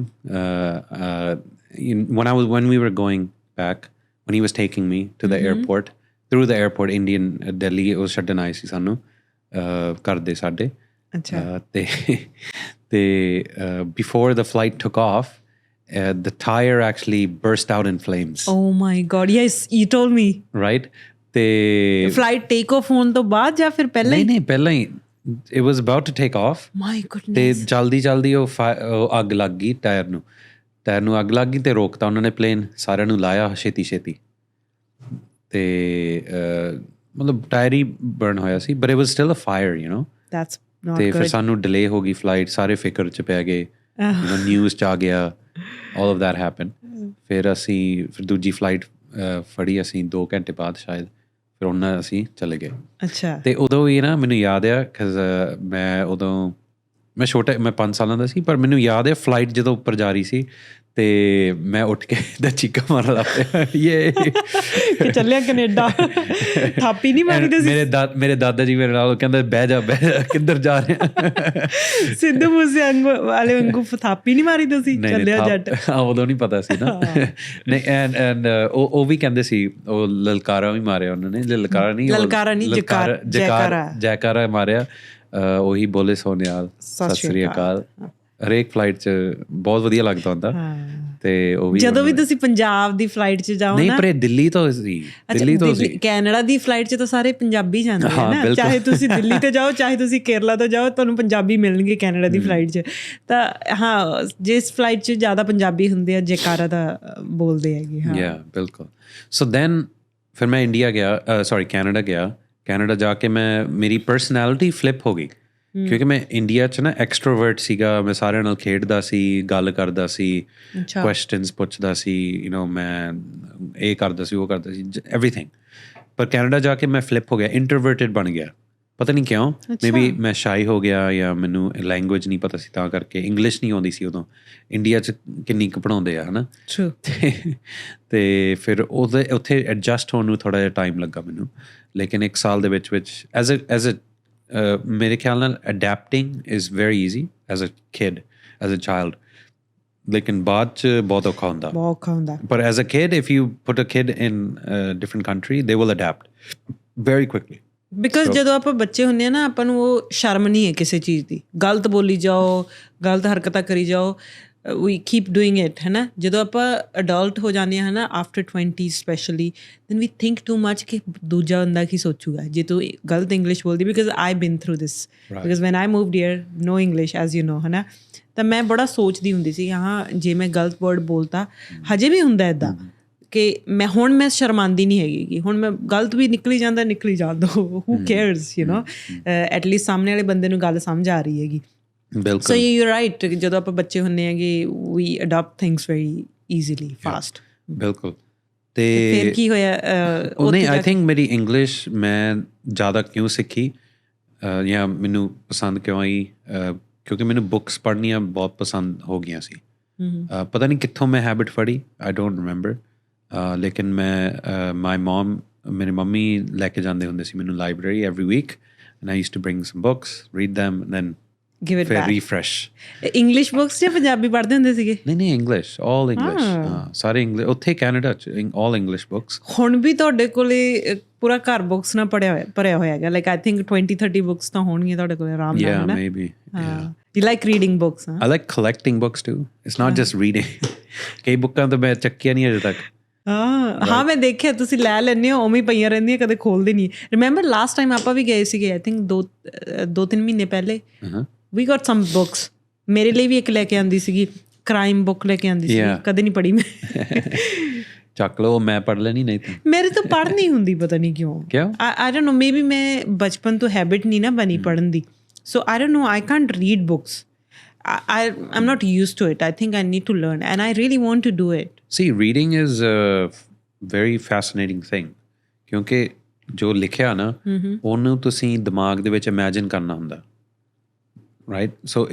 when we were going back, when he was taking me to the airport, through the airport, Indian Delhi ਉਹ ਛੱਡਣ ਆਏ ਸੀ ਸਾਨੂੰ ਘਰ ਦੇ ਸਾਡੇ. ਤੇ before the flight took off, the tire actually burst out in flames. Oh my God, yes, you told me. Right? ਤੇ flight take off ਹੋਣ ਤੋਂ ਬਾਅਦ ਜਾਂ ਫਿਰ ਪਹਿਲਾਂ ਹੀ? ਨਹੀਂ ਪਹਿਲਾਂ ਹੀ. It was about to take off. My goodness. ਤੇ ਜਲਦੀ ਉਹ ਅੱਗ ਲੱਗ ਗਈ ਟਾਇਰ ਨੂੰ ਅੱਗ ਲੱਗ ਗਈ ਤੇ ਰੋਕਤਾ ਉਹਨਾਂ ਨੇ ਪਲੇਨ ਸਾਰਿਆਂ ਨੂੰ ਲਾਇਆ ਛੇਤੀ ਤੇ ਮਤਲਬ ਟਾਇਰ ਹੀ ਬਰਨ ਹੋਇਆ ਸੀ but it was still a fire, you know. That's not good. ਤੇ ਫਿਰ ਸਾਨੂੰ ਡਿਲੇ ਹੋ ਗਈ ਫਲਾਈਟ ਸਾਰੇ ਫਿਕਰ 'ਚ ਪੈ ਗਏ ਨਿਊਜ਼ 'ਚ ਆ ਗਿਆ all of that happened. ਫਿਰ ਦੂਜੀ ਫਲਾਈਟ ਫੜੀ ਅਸੀਂ 2 ਘੰਟੇ ਬਾਅਦ ਸ਼ਾਇਦ ਫਿਰ ਉਹਨਾਂ ਅਸੀਂ ਚਲੇ ਗਏ. ਅੱਛਾ. ਤੇ ਉਦੋਂ ਵੀ ਨਾ ਮੈਨੂੰ ਯਾਦ ਆ ਮੈਂ ਛੋਟਾ ਮੈਂ 5 ਸਾਲਾਂ ਦਾ ਸੀ ਪਰ ਮੈਨੂੰ ਯਾਦ ਹੈ ਫਲਾਈਟ ਜਦੋਂ ਉੱਪਰ ਜਾ ਰਹੀ ਸੀ ਤੇ ਮੈਂ ਉੱਠ ਕੇ ਦਾ ਚੀਕਾ ਮਾਰਨ ਲੱਗ ਪਿਆ ਕਿ ਚੱਲਿਆ ਕੈਨੇਡਾ. ਥਾਪੀ ਨਹੀਂ ਮਾਰੀ ਤੁਸੀਂ? ਮੇਰੇ ਦਾਦਾ ਜੀ ਮੇਰੇ ਨਾਲ ਕਹਿੰਦੇ ਬਹਿ ਜਾ ਕਿੱਧਰ ਜਾ ਰਹੇ ਸਿੱਧੂ ਮੂਸੇ ਵਾਲੇ ਵਾਂਗੂ ਥਾਪੀ ਨਹੀਂ ਮਾਰੀ ਤੁਸੀਂ? ਚੱਲਿਆ ਜੱਟ. ਉਦੋਂ ਨਹੀਂ ਪਤਾ ਸੀ ਨਾ. ਨਹੀਂ ਐਂਡ ਉਹ ਵੀ ਕਹਿੰਦੇ ਸੀ ਉਹ ਲਲਕਾਰਾ ਵੀ ਮਾਰਿਆ ਉਹਨਾਂ ਨੇ. ਲਲਕਾਰਾ ਨਹੀਂ ਜੈਕਾਰਾ ਮਾਰਿਆ. ਉਹੀ ਬੋਲੇ ਸੋਨਿਆਲ ਸਤਿ ਸ੍ਰੀ ਅਕਾਲ ਹਰੇਕ ਫਲਾਈਟ 'ਚ ਬਹੁਤ ਵਧੀਆ ਲੱਗਦਾ ਹੁੰਦਾ. ਤੇ ਉਹ ਵੀ ਜਦੋਂ ਵੀ ਤੁਸੀਂ ਪੰਜਾਬ ਦੀ ਫਲਾਈਟ 'ਚ ਜਾਓ ਨਾ. ਨਹੀਂ ਪਰ ਦਿੱਲੀ ਤੋਂ ਸੀ. ਕੈਨੇਡਾ ਦੀ ਫਲਾਈਟ 'ਚ ਤਾਂ ਸਾਰੇ ਪੰਜਾਬੀ ਜਾਂਦੇ ਆ ਨਾ. ਚਾਹੇ ਤੁਸੀਂ ਦਿੱਲੀ ਤੋਂ ਜਾਓ ਚਾਹੇ ਤੁਸੀਂ ਕੇਰਲਾ ਤੋਂ ਜਾਓ ਤੁਹਾਨੂੰ ਪੰਜਾਬੀ ਮਿਲਣਗੇ ਕੈਨੇਡਾ ਦੀ ਫਲਾਈਟ 'ਚ. ਤਾਂ ਹਾਂ ਜਿਸ ਫਲਾਈਟ 'ਚ ਜ਼ਿਆਦਾ ਪੰਜਾਬੀ ਹੁੰਦੇ ਆ ਜੈਕਾਰਾ ਦਾ ਬੋਲਦੇ ਹੈਗੇ. ਹਾਂ ਬਿਲਕੁਲ. ਸੋ ਦੈਨ ਫਿਰ ਮੈਂ ਇੰਡੀਆ ਗਿਆ ਕੈਨੇਡਾ ਗਿਆ. ਕੈਨੇਡਾ ਜਾ ਕੇ ਮੇਰੀ ਪਰਸਨੈਲਿਟੀ ਫਲਿਪ ਹੋ ਗਈ ਕਿਉਂਕਿ ਮੈਂ ਇੰਡੀਆ 'ਚ ਨਾ ਐਕਸਟਰੋਵਰਟ ਸੀਗਾ. ਮੈਂ ਸਾਰਿਆਂ ਨਾਲ ਖੇਡਦਾ ਸੀ ਗੱਲ ਕਰਦਾ ਸੀ ਕੁਐਸਚਨਸ ਪੁੱਛਦਾ ਸੀ ਮੈਂ ਇਹ ਕਰਦਾ ਸੀ ਉਹ ਕਰਦਾ ਸੀ ਐਵਰੀਥਿੰਗ. ਪਰ ਕੈਨੇਡਾ ਜਾ ਕੇ ਮੈਂ ਫਲਿਪ ਹੋ ਗਿਆ ਇੰਟਰਵਰਟਿਡ ਬਣ ਗਿਆ. ਪਤਾ ਨਹੀਂ ਕਿਉਂ ਮੇਬੀ ਮੈਂ ਸ਼ਾਈ ਹੋ ਗਿਆ ਜਾਂ ਮੈਨੂੰ ਲੈਂਗੁਏਜ ਨਹੀਂ ਪਤਾ ਸੀ ਤਾਂ ਕਰਕੇ. ਇੰਗਲਿਸ਼ ਨਹੀਂ ਆਉਂਦੀ ਸੀ ਉਦੋਂ. ਇੰਡੀਆ 'ਚ ਕਿੰਨੀ ਕੁ ਪੜ੍ਹਾਉਂਦੇ ਆ ਹੈ ਨਾ. ਤੇ ਫਿਰ ਉੱਥੇ ਐਡਜਸਟ ਹੋਣ ਨੂੰ ਥੋੜ੍ਹਾ ਜਿਹਾ ਟਾਈਮ ਲੱਗਾ ਮੈਨੂੰ. ਲੇਕਿਨ 1 ਸਾਲ ਦੇ ਵਿੱਚ ਐਜ਼ ਅ ਮੇਰੇ ਖਿਆਲ ਨਾਲ adapting is very easy as a kid as a child. ਲੇਕਿਨ ਬਾਅਦ 'ਚ ਬਹੁਤ ਔਖਾ ਹੁੰਦਾ. ਪਰ as a kid if you put a kid in different country they will adapt very quickly. Because ਜਦੋਂ ਆਪਾਂ ਬੱਚੇ ਹੁੰਦੇ ਹਾਂ ਨਾ ਆਪਾਂ ਨੂੰ ਉਹ ਸ਼ਰਮ ਨਹੀਂ ਹੈ ਕਿਸੇ ਚੀਜ਼ ਦੀ. ਗਲਤ ਬੋਲੀ ਜਾਓ ਗਲਤ ਹਰਕਤਾਂ ਕਰੀ ਜਾਓ we keep doing it ਹੈ ਨਾ. ਜਦੋਂ ਆਪਾਂ ਅਡਲਟ ਹੋ ਜਾਂਦੇ ਹਾਂ ਨਾ after 20 specially then we think too much ਕਿ ਦੂਜਾ ਬੰਦਾ ਕੀ ਸੋਚੂਗਾ ਜੇ ਤੂੰ ਗਲਤ ਇੰਗਲਿਸ਼ ਬੋਲਦੀ. Because I been through this because when I moved here no English as you know ਹੈ ਨਾ. ਤਾਂ ਮੈਂ ਬੜਾ ਸੋਚਦੀ ਹੁੰਦੀ ਸੀ ਹਾਂ ਜੇ ਮੈਂ ਗਲਤ ਵਰਡ ਬੋਲਤਾ ਹਜੇ ਵੀ ਹੁੰਦਾ ਇੱਦਾਂ ਕਿ ਮੈਂ ਸ਼ਰਮਾਂਦੀ ਨਹੀਂ ਹੈਗੀ ਕਿ ਹੁਣ ਮੈਂ ਗਲਤ ਵੀ ਨਿਕਲੀ ਜਾਣ ਦਿਓ who cares ਐਟਲੀਸਟ ਸਾਹਮਣੇ ਵਾਲੇ ਬੰਦੇ ਨੂੰ ਗੱਲ ਸਮਝ ਆ ਰਹੀ ਹੈਗੀ. ਬਿਲਕੁਲ ਸੋ ਯੂ ਰਾਈਟ, ਜਦੋਂ ਆਪਾਂ ਬੱਚੇ ਹੁੰਦੇ ਹੈਗੇ ਵੀ adapt things very easily fast. ਬਿਲਕੁਲ। ਤੇ ਫਿਰ ਕੀ ਹੋਇਆ? ਨਹੀਂ, ਆਈ ਥਿੰਕ ਮੇਰੀ ਇੰਗਲਿਸ਼ ਮੈਂ ਜ਼ਿਆਦਾ ਕਿਉਂ ਸਿੱਖੀ ਜਾਂ ਮੈਨੂੰ ਪਸੰਦ ਕਿਉਂ ਆਈ, ਕਿਉਂਕਿ ਮੈਨੂੰ ਬੁੱਕਸ ਪੜ੍ਹਨੀਆਂ ਬਹੁਤ ਪਸੰਦ ਹੋ ਗਈਆਂ ਸੀ। ਪਤਾ ਨਹੀਂ ਕਿੱਥੋਂ ਮੈਂ ਹੈਬਿਟ ਫੜੀ, ਆਈ ਡੋਂਟ ਰਿਮੈਂਬਰ, ਲੇਕਿਨ ਮੈਂ ਮੇਰੀ ਮੰਮੀ ਲੈ ਕੇ ਜਾਂਦੇ ਹੁੰਦੇ ਸੀ ਮੈਨੂੰ library every week, and I used to bring some books, read them, then give it ਫਿਰ ਬੈਕ। ਰੀਫਰੈਸ਼। ਇੰਗਲਿਸ਼ ਬੁੱਕਸ ਜਾਂ ਪੰਜਾਬੀ ਪੜ੍ਹਦੇ ਹੁੰਦੇ ਸੀਗੇ? ਨਹੀਂ ਇੰਗਲਿਸ਼, ਆਲ ਇੰਗਲਿਸ਼। ਹਾਂ, ਸਾਰੇ ਇੰਗਲਿਸ਼, ਉੱਥੇ ਕੈਨੇਡਾ 'ਚ ਆਲ ਇੰਗਲਿਸ਼ ਬੁੱਕਸ। ਹੁਣ ਵੀ ਤੁਹਾਡੇ ਕੋਲੇ ਪੂਰਾ ਘਰ ਬੁੱਕਸ ਨਾਲ ਭਰਿਆ ਹੋਇਆ ਹੈਗਾ, ਲਾਈਕ ਆਈ ਥਿੰਕ 20-30 ਬੁੱਕਸ ਤਾਂ ਹੋਣਗੀਆਂ ਤੁਹਾਡੇ ਕੋਲ ਆਰਾਮ ਨਾਲ, ਹੈ ਨਾ? Maybe. You like reading books, huh? I like collecting books too. It's not just reading. ਕਈ ਬੁੱਕਾਂ ਤਾਂ ਮੈਂ ਚੱਕੀਆਂ ਨਹੀਂ ਅਜੇ ਤੱਕ। ਹਾਂ ਮੈਂ ਦੇਖਿਆ ਤੁਸੀਂ ਲੈ ਲੈਂਦੇ ਹੋ, ਉਵੇਂ ਹੀ ਪਈਆਂ ਰਹਿੰਦੀਆਂ, ਕਦੇ ਖੋਲਦੇ ਨਹੀਂ। ਰਿਮੈਂਬਰ ਲਾਸਟ ਟਾਈਮ ਆਪਾਂ ਵੀ ਗਏ ਸੀਗੇ, ਆਈ ਥਿੰਕ 2-3 ਮਹੀਨੇ ਪਹਿਲੇ, ਵੀ ਗੋਟ ਸਮ ਬੁੱਕਸ। ਮੇਰੇ ਲਈ ਵੀ ਇੱਕ ਲੈ ਕੇ ਆਉਂਦੀ ਸੀਗੀ, ਕ੍ਰਾਈਮ ਬੁੱਕ ਲੈ ਕੇ ਆਉਂਦੀ ਸੀ, ਕਦੇ ਨਹੀਂ ਪੜ੍ਹੀ ਮੈਂ। ਚੱਕ ਲਓ, ਮੈਂ ਪੜ੍ਹ ਲੈਣੀ ਨਹੀਂ ਤਾਂ। ਮੇਰੇ ਤੋਂ ਪੜ੍ਹ ਨਹੀਂ ਹੁੰਦੀ, ਪਤਾ ਨਹੀਂ ਕਿਉਂ। ਆਈ ਡੋਂਟ ਨੋ, ਮੇਬੀ ਮੈਂ ਬਚਪਨ ਤੋਂ ਹੈਬਿਟ ਨਹੀਂ ਨਾ ਬਣੀ ਪੜ੍ਹਨ ਦੀ, so I don't know, I can't read books. I'm not used to it. I think I need to learn, and I really want to do it. See, reading is a very fascinating thing, ਕਿਉਂਕਿ ਜੋ ਲਿਖਿਆ ਨਾ ਉਹਨੂੰ ਤੁਸੀਂ ਦਿਮਾਗ ਦੇ ਵਿੱਚ imagine ਕਰਨਾ ਹੁੰਦਾ, right? So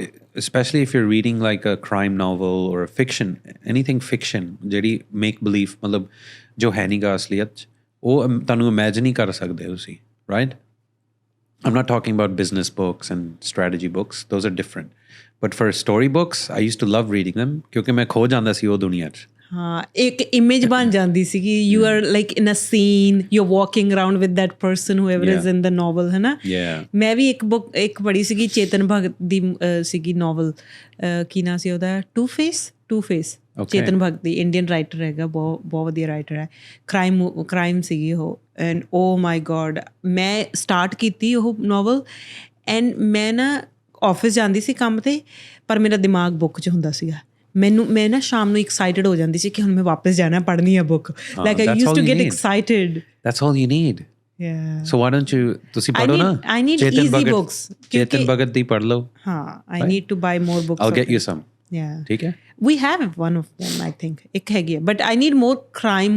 especially if you're reading like a crime novel or a fiction, anything fiction ਜਿਹੜੀ make believe, ਮਤਲਬ ਜੋ ਹੈ ਨਹੀਂ ਗਾ ਅਸਲੀਅਤ 'ਚ, ਉਹ ਤੁਹਾਨੂੰ ਇਮੈਜਿਨ ਹੀ ਕਰ ਸਕਦੇ ਹੋ ਤੁਸੀਂ, right? I'm not talking about business books and strategy books. Those are different. But for story books, I used to love reading them ਕਿਉਂਕਿ ਮੈਂ ਖੋ ਜਾਂਦਾ ਸੀ ਉਹ ਦੁਨੀਆ 'ਚ। ਹਾਂ, ਇੱਕ ਇਮੇਜ ਬਣ ਜਾਂਦੀ ਸੀਗੀ, you are like in a scene, you are walking around with that person whoever is in the novel, ਹੈ ਨਾ? ਮੈਂ ਵੀ ਇੱਕ ਪੜ੍ਹੀ ਸੀਗੀ, ਚੇਤਨ ਭਗਤ ਦੀ ਸੀਗੀ ਨੋਵਲ, ਕੀ ਨਾਂ ਸੀ ਉਹਦਾ? Two face. ਚੇਤਨ ਭਗਤ ਦੀ, ਇੰਡੀਅਨ ਰਾਈਟਰ ਹੈਗਾ, ਬਹੁਤ ਵਧੀਆ ਰਾਈਟਰ ਹੈ। ਕ੍ਰਾਈਮ ਸੀਗੀ ਉਹ, ਐਂਡ ਓ ਮਾਈ ਗੋਡ, ਮੈਂ ਸਟਾਰਟ ਕੀਤੀ ਉਹ ਨੋਵਲ, ਐਂਡ ਮੈਂ ਨਾ ਆਫਿਸ ਜਾਂਦੀ ਸੀ ਕੰਮ 'ਤੇ, ਪਰ ਮੇਰਾ ਦਿਮਾਗ ਬੁੱਕ 'ਚ ਹੁੰਦਾ ਸੀਗਾ। ਮੈਂ ਨਾ ਸ਼ਾਮ ਨੂੰ ਐਕਸਾਈਟਡ ਹੋ ਜਾਂਦੀ ਸੀ ਕਿ ਹੁਣ ਮੈਂ ਵਾਪਸ ਜਾਣਾ, ਪੜ੍ਹਨੀ ਆ book, like I used to get excited. That's all you need. Yeah. So why don't you, ਤੁਸੀਂ ਪੜ੍ਹੋ ਨਾ, I need easy books. ਚੇਤਨ ਭਗਤ ਦੀ ਪੜ੍ਹ ਲਓ। ਹਾਂ, I need to buy more books. I'll get you some. Yeah. ਠੀਕ ਹੈ? We have one of them, I think. ਇੱਕ ਹੈਗੀ ਹੈ, but I need more crime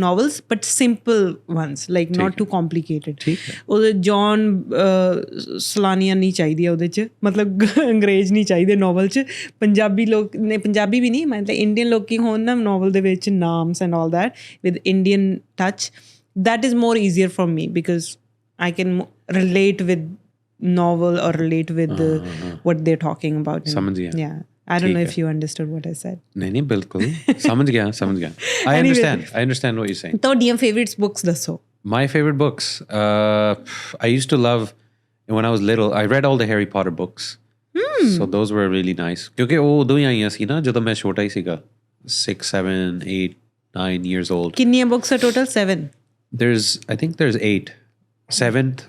novels, but simple ones, like not too complicated. ਠੀਕ ਹੈ। ਉਹਦੇ John Slania ਨਹੀਂ ਚਾਹੀਦੀ ਉਹਦੇ 'ਚ, ਮਤਲਬ ਅੰਗਰੇਜ਼ ਨਹੀਂ ਚਾਹੀਦੇ ਨੋਵਲ 'ਚ। ਪੰਜਾਬੀ ਲੋਕ ਨੇ, ਪੰਜਾਬੀ ਵੀ ਨਹੀਂ, ਮਤਲਬ ਇੰਡੀਅਨ ਲੋਕੀ ਹੋਣ ਨਾ ਨੋਵਲ ਦੇ ਵਿੱਚ, names and all that with Indian touch, that is more easier for me because I can relate with novel or relate with what they're talking about. ਸਮਝ ਗਿਆ। Yeah. I don't know if you understood what I said. ਨਹੀਂ ਬਿਲਕੁਲ ਸਮਝ ਗਿਆ। I understand what you're saying. ਤੁਹਾਡੀਆਂ favorites books ਦੱਸੋ। My favorite books, I used to love, when I was little, I read all the Harry Potter books. So those were really nice. ਕਿਉਂਕਿ ਉਹ ਉਦੋਂ ਹੀ ਆਈਆਂ ਸੀ ਨਾ ਜਦੋਂ ਮੈਂ ਛੋਟਾ ਹੀ ਸੀਗਾ, 6, 7, 8, 9 years old. ਕਿੰਨੀਆਂ books ਆ total? 7? I think there's 8. Seventh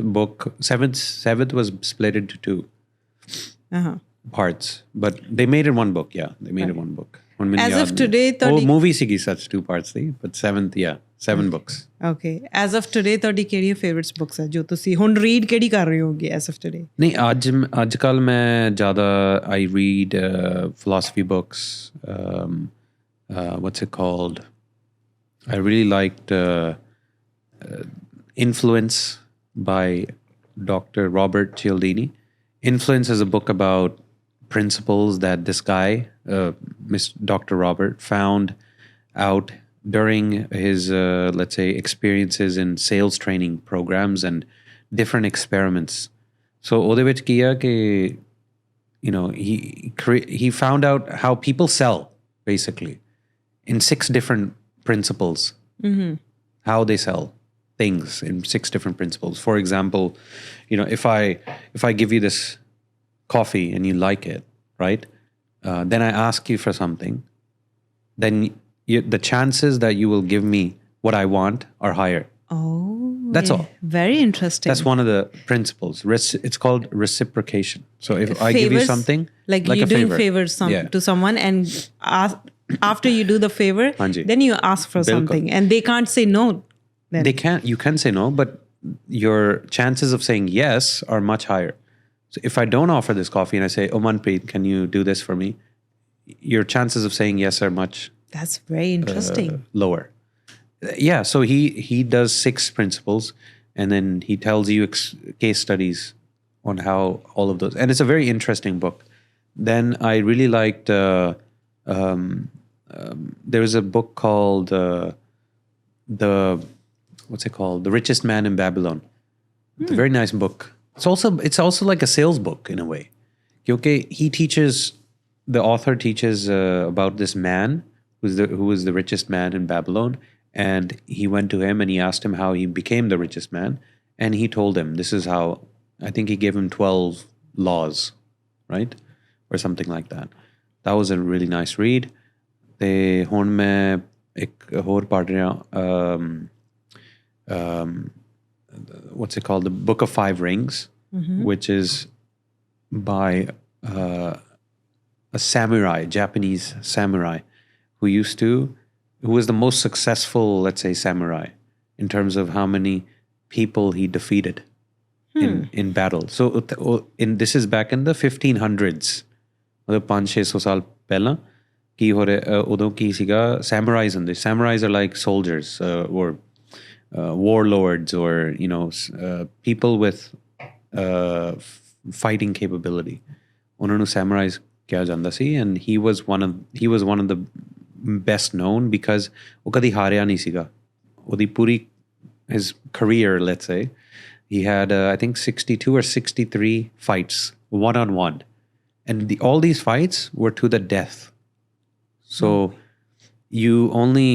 was split into 2 parts, but they made it one book. Yeah, they made it one book. As of today, movie sigi such 2 parts thi, but 7 books. Okay. As of today, ਤੁਹਾਡੀ ਕਿਹੜੀਆਂ favorites books ਆ ਜੋ ਤੁਸੀਂ ਹੁਣ read ਕਿਹੜੀ ਕਰ ਰਹੇ ਹੋਗੇ as of today? ਨਹੀਂ, ਅੱਜ ਕੱਲ ਮੈਂ ਜ਼ਿਆਦਾ I read philosophy books. What's it called? I really liked Influence by Dr. Robert Cialdini. Influence is a book about principles that this guy, Dr. Robert, found out during his, let's say, experiences in sales training programs and different experiments. So, ਉਹਦੇ ਵਿੱਚ ਕੀ ਆ ਕਿ, you know, he found out how people sell, basically, in 6 different principles. How they sell things in 6 different principles. For example, you know, if I give you this coffee and you like it, right? Then I ask you for something. Then the chances that you will give me what I want are higher. Oh, that's all. Very interesting. That's one of the principles. It's called reciprocation. So if I give you something, like you doing favors to someone, and after you do the favor, then you ask for something, and they can't say no. Then. You can say no, but your chances of saying yes are much higher. So if I don't offer this coffee and I say, oh, Manpreet, can you do this for me? Your chances of saying yes are much That's very interesting. lower. Yeah, so he does 6 principles, and then he tells you case studies on how all of those, and it's a very interesting book. Then I really liked there was a book called the Richest Man in Babylon. It's a very nice book. It's also like a sales book in a way. Okay, the author teaches about this man who was the richest man in Babylon, and he went to him and he asked him how he became the richest man, and he told him this is how. I think he gave him 12 laws, right, or something like that. That was a really nice read. ਤੇ ਹੁਣ ਮੈਂ ਇੱਕ ਹੋਰ ਪੜ੍ਹ ਰਿਹਾ what's it called, the Book of 5 Rings, which is by a samurai, Japanese samurai, who was the most successful, let's say, samurai in terms of how many people he defeated in battle. So this is back in the 1500s, मतलब 500-600 ਸਾਲ ਪਹਿਲਾਂ ਕੀ ਹੋ ਰਿਹਾ ਉਦੋਂ ਕੀ ਸੀਗਾ samurais ਹੁੰਦੇ. Samurais are like soldiers or warlords or people with fighting capability. ਉਹਨਾਂ ਨੂੰ samurais ਕਿਹਾ ਜਾਂਦਾ ਸੀ, and he was one of the best known because ਉਹ ਕਦੀ ਹਾਰਿਆ ਨਹੀਂ ਸੀਗਾ. ਉਹਦੀ ਪੂਰੀ his career, let's say, he had I think 62 or 63 fights one-on-one, and all these fights were to the death. So you only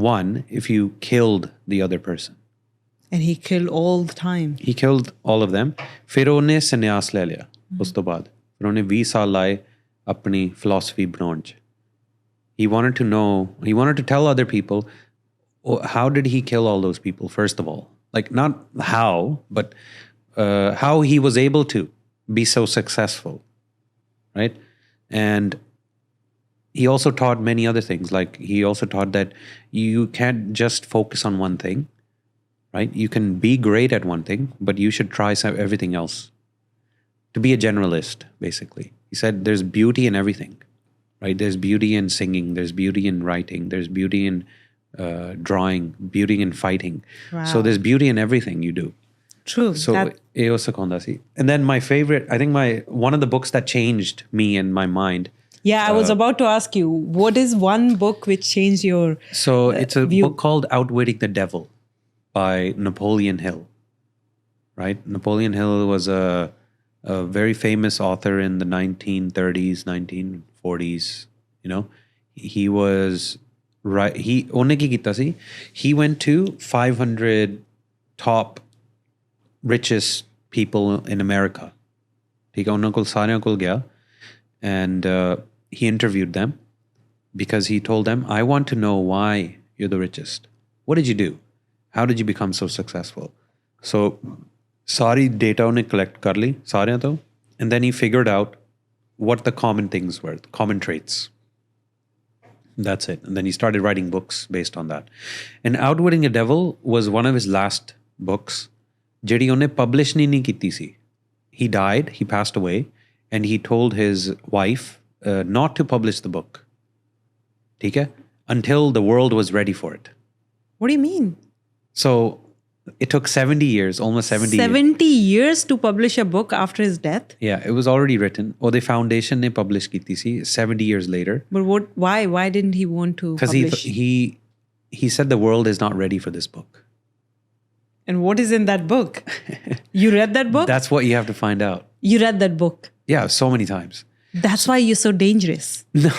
won if you killed the other person. And he killed all the time. He killed all of them. ਫਿਰ ਉਹਨੇ ਸੰਨਿਆਸ ਲੈ ਲਿਆ ਉਸ ਤੋਂ ਬਾਅਦ. ਫਿਰ ਉਹਨੇ 20 ਸਾਲ ਲਾਏ ਆਪਣੀ philosophy ਬਣਾਉਣ 'ਚ. He wanted to tell other people, how did he kill all those people, first of all? Like, not how, but how he was able to be so successful, right? And he also taught many other things. Like, he also taught that you can't just focus on one thing, right? You can be great at one thing, but you should try everything else. To be a generalist, basically. He said there's beauty in everything, right? There's beauty in singing, there's beauty in writing, there's beauty in drawing, beauty in fighting. Wow. So there's beauty in everything you do. True. So and then my favorite, I think one of the books that changed me and my mind. Yeah, I was about to ask you, what is one book which changed your So it's a view? book called Outwitting the Devil by Napoleon Hill, right? Napoleon Hill was a very famous author in the 1930s, 1940s, He was right. ਉਹਨੇ ਕੀ ਕੀਤਾ ਸੀ? He went to 500 top richest people in America. ਠੀਕ ਹੈ, ਉਹਨਾਂ ਕੋਲ ਸਾਰਿਆਂ ਕੋਲ ਗਿਆ, and he interviewed them because he told them, I want to know why you're the richest. What did you do? How did you become so successful? So sorry data ਉਹਨੇ collect ਕਰ ਲਈ ਸਾਰਿਆਂ ਤੋਂ, and then he figured out what the common things were, common traits. That's it. And then he started writing books based on that. And Outwitting the Devil was one of his last books. ਜਿਹੜੀ ਉਹਨੇ publish ਨਹੀਂ ਕੀਤੀ ਸੀ. He died, he passed away, and he told his wife not to publish the book. ठीक है? Until the world was ready for it. What do you mean? So it took 70 years, almost 70 years. 70 years to publish a book after his death? Yeah, it was already written. Or the foundation ne publish ਕੀਤੀ ਸੀ 70 years later. But why didn't he want to publish? Because he said the world is not ready for this book. And what is in that book? You read that book? That's what you have to find out. You read that book? Yeah, so many times. That's why you're so dangerous. No.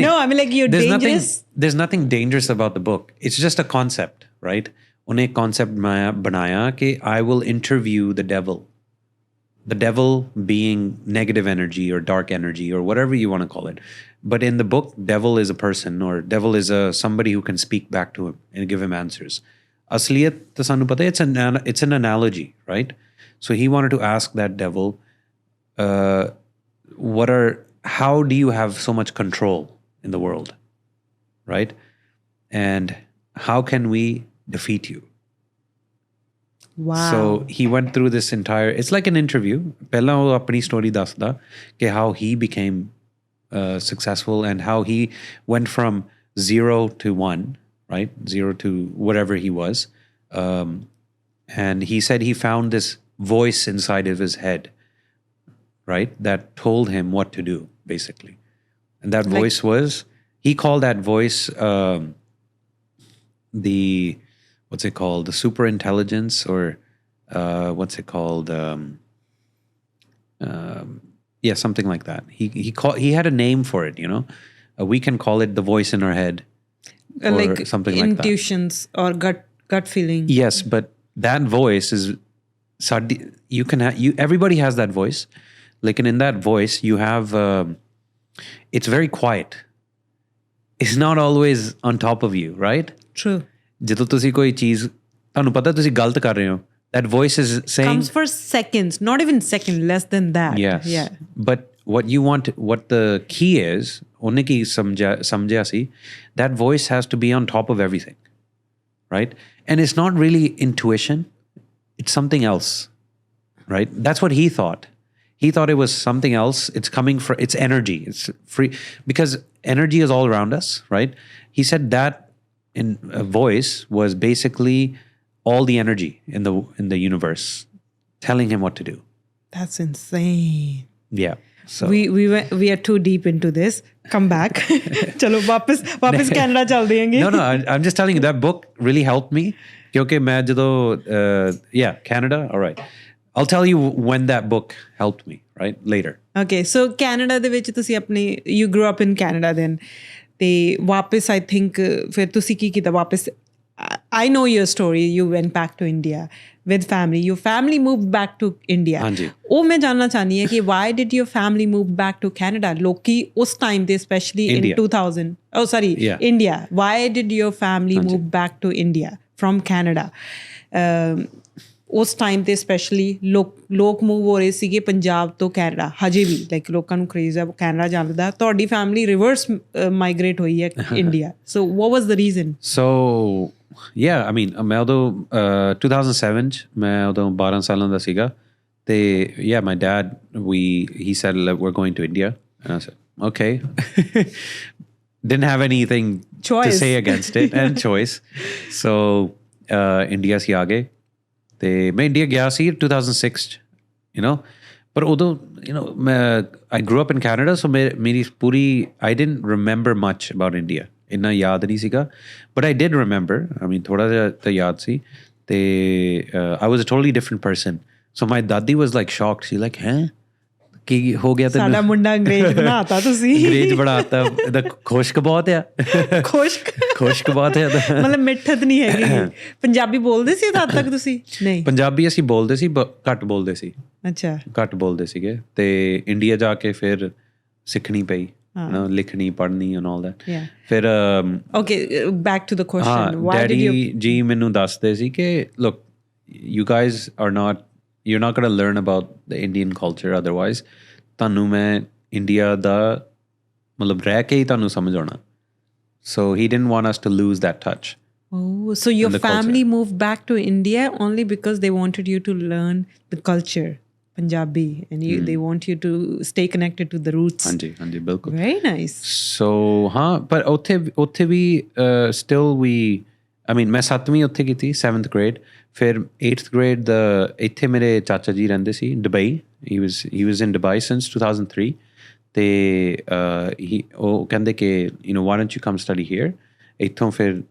No, I mean, like, you're dangerous. There's nothing dangerous about the book. It's just a concept, right? ਉਹਨੇ concept ਬਣਾਇਆ ਕਿ I will interview the devil. The devil being negative energy or dark energy or whatever you want to call it. But in the book, devil is a person, or devil is somebody who can speak back to him and give him answers. Asliyat ਤਾਂ ਸਾਨੂੰ ਪਤਾ, it's an analogy, right? So he wanted to ask that devil, how do you have so much control in the world, right? And how can we defeat you? Wow. So he went through this entire, it's like an interview. Pehla wo apni story dasda ke how he became successful and how he went from 0 to 1, right? 0 to whatever he was. And he said he found this voice inside of his head, right? That told him what to do, basically. And that voice was, he called that voice what's it called? The super intelligence, or what's it called? Yeah, something like that. He had a name for it, you know. We can call it the voice in our head, or like something like that. Intuitions or gut feeling. Yes, but that voice is you can have everybody has that voice. Like, and in that voice you have it's very quiet. It's not always on top of you, right? True. ਜਦੋਂ ਤੁਸੀਂ ਕੋਈ ਚੀਜ਼ ਤੁਹਾਨੂੰ ਪਤਾ ਤੁਸੀਂ ਗਲਤ ਕਰ ਰਹੇ ਹੋ, that voice is saying comes for seconds, not even second, less than that. yes, yeah, but what the key is, ਉਹਨੇ ਕੀ ਸਮਝਿਆ ਸੀ, that voice has to be on top of everything, right? And it's not really intuition, it's something else, right? That's what he thought. He thought it was something else. It's coming from, it's energy, it's free, because energy is all around us, right? He said that in a voice was basically all the energy in the universe telling him what to do. That's insane. Yeah. So we are too deep into this. Come back. Chalo वापस Canada चलते हैं. No, I'm just telling you that book really helped me. क्योंकि मैं जदों yeah, Canada, all right. I'll tell you when that book helped me, right? Later. Okay, so Canada ਦੇ ਵਿੱਚ ਤੁਸੀਂ ਆਪਣੀ you grew up in Canada then. ਤੇ ਵਾਪਸ I think ਫਿਰ ਤੁਸੀਂ ਕੀ ਕੀਤਾ ਵਾਪਸ? I know your story. You went back to India with family. Your family moved back to India. ਹਾਂਜੀ. ਉਹ ਮੈਂ ਜਾਣਨਾ ਚਾਹਨੀ ਹੈ ਕਿ why did your family move back to Canada? ਲੋਕੀ ਉਸ time ਤੇ especially in 2000. Oh sorry, yeah. India. Why did your family move back to India from Canada? ਉਸ ਟਾਈਮ ਤੇ ਸਪੈਸ਼ਲੀ ਲੋਕ ਮੂਵ ਹੋ ਰਹੇ ਸੀਗੇ ਪੰਜਾਬ ਤੋਂ ਕੈਨੇਡਾ, ਹਜੇ ਵੀ ਲਾਈਕ ਲੋਕਾਂ ਨੂੰ ਕ੍ਰੇਜ਼ ਹੈ ਕੈਨੇਡਾ ਜਾਣ ਦਾ. ਤੁਹਾਡੀ ਫੈਮਿਲੀ ਰਿਵਰਸ ਮਾਈਗ੍ਰੇਟ ਹੋਈ ਹੈ India. So what was the reason? So yeah, I mean, ਮੈਂ ਉਦੋਂ 2007 'ਚ ਮੈਂ ਉਦੋਂ 12 ਸਾਲਾਂ ਦਾ ਸੀਗਾ ਤੇ yeah, my dad, he said we're going to India and I said okay. Didn't have anything to say against it and choice. So India ਸੀ ਆ ਗਏ ਤੇ ਮੈਂ ਇੰਡੀਆ ਗਿਆ ਸੀ 2006 'ਚ, you know, ਪਰ ਉਦੋਂ you know I grew up in Canada, so ਮੇਰੀ ਪੂਰੀ I didn't remember much about India. ਇੰਨਾ ਯਾਦ ਨਹੀਂ ਸੀਗਾ, but I did remember, I mean ਥੋੜਾ ਜਿਹਾ ਤਾਂ ਯਾਦ ਸੀ ਤੇ I was a totally different person. So my ਦਾਦੀ was like shocked. She like ਹੈਂ ਕੀ ਹੋ ਗਿਆ ਤੈਨੂੰ? ਸਾਡਾ ਮੁੰਡਾ ਅੰਗਰੇਜ਼ ਬਣਾਤਾ ਤੁਸੀਂ. ਅੰਗਰੇਜ਼ ਬਣਾਤਾ, ਇਹਦਾ ਖੁਸ਼ਕ ਬਹੁਤ ਆ. ਖੁਸ਼ਕ ਬਹੁਤ ਆ, ਮਤਲਬ ਮਿੱਠਤ ਨਹੀਂ ਹੈਗੀ. ਪੰਜਾਬੀ ਬੋਲਦੇ ਸੀ ਤਦ ਤੱਕ ਤੁਸੀਂ? ਨਹੀਂ, ਪੰਜਾਬੀ ਅਸੀਂ ਬੋਲਦੇ ਸੀ, ਘੱਟ ਬੋਲਦੇ ਸੀ. ਅੱਛਾ, ਘੱਟ ਬੋਲਦੇ ਸੀਗੇ ਤੇ ਇੰਡੀਆ ਜਾ ਕੇ ਫਿਰ ਸਿੱਖਣੀ ਪਈ, ਲਿਖਣੀ ਪੜ੍ਹਨੀ and all that. ਫਿਰ okay, back to the question. Why did you? Daddy ਜੀ ਮੈਨੂੰ ਦੱਸਦੇ ਸੀ ਕਿ look, you guys are not, you're not going to learn about the Indian culture otherwise. ਤੁਹਾਨੂੰ ਮੈਂ ਇੰਡੀਆ ਦਾ ਮਤਲਬ ਰਹਿ ਕੇ ਹੀ ਤੁਹਾਨੂੰ ਸਮਝ ਆਉਣਾ. So he didn't want us to lose that touch. Oh, so your family moved back to India only because they wanted you to learn the culture, Punjabi, and they want you to stay connected to the roots. ਹਾਂਜੀ ਹਾਂਜੀ ਬਿਲਕੁਲ. Very nice. So ਹਾਂ, ਪਰ ਉੱਥੇ ਵੀ still I mean ਮੈਂ 7ਵੀਂ ਉੱਥੇ ਕੀਤੀ, 7th grade. ਫਿਰ 8th grade ਇੱਥੇ ਮੇਰੇ ਚਾਚਾ ਜੀ ਰਹਿੰਦੇ ਸੀ Dubai. he was in Dubai since 2003. ਤੇ ਉਹ ਕਹਿੰਦੇ ਕਿ you know why don't you come study here. ਇੱਥੋਂ ਫਿਰ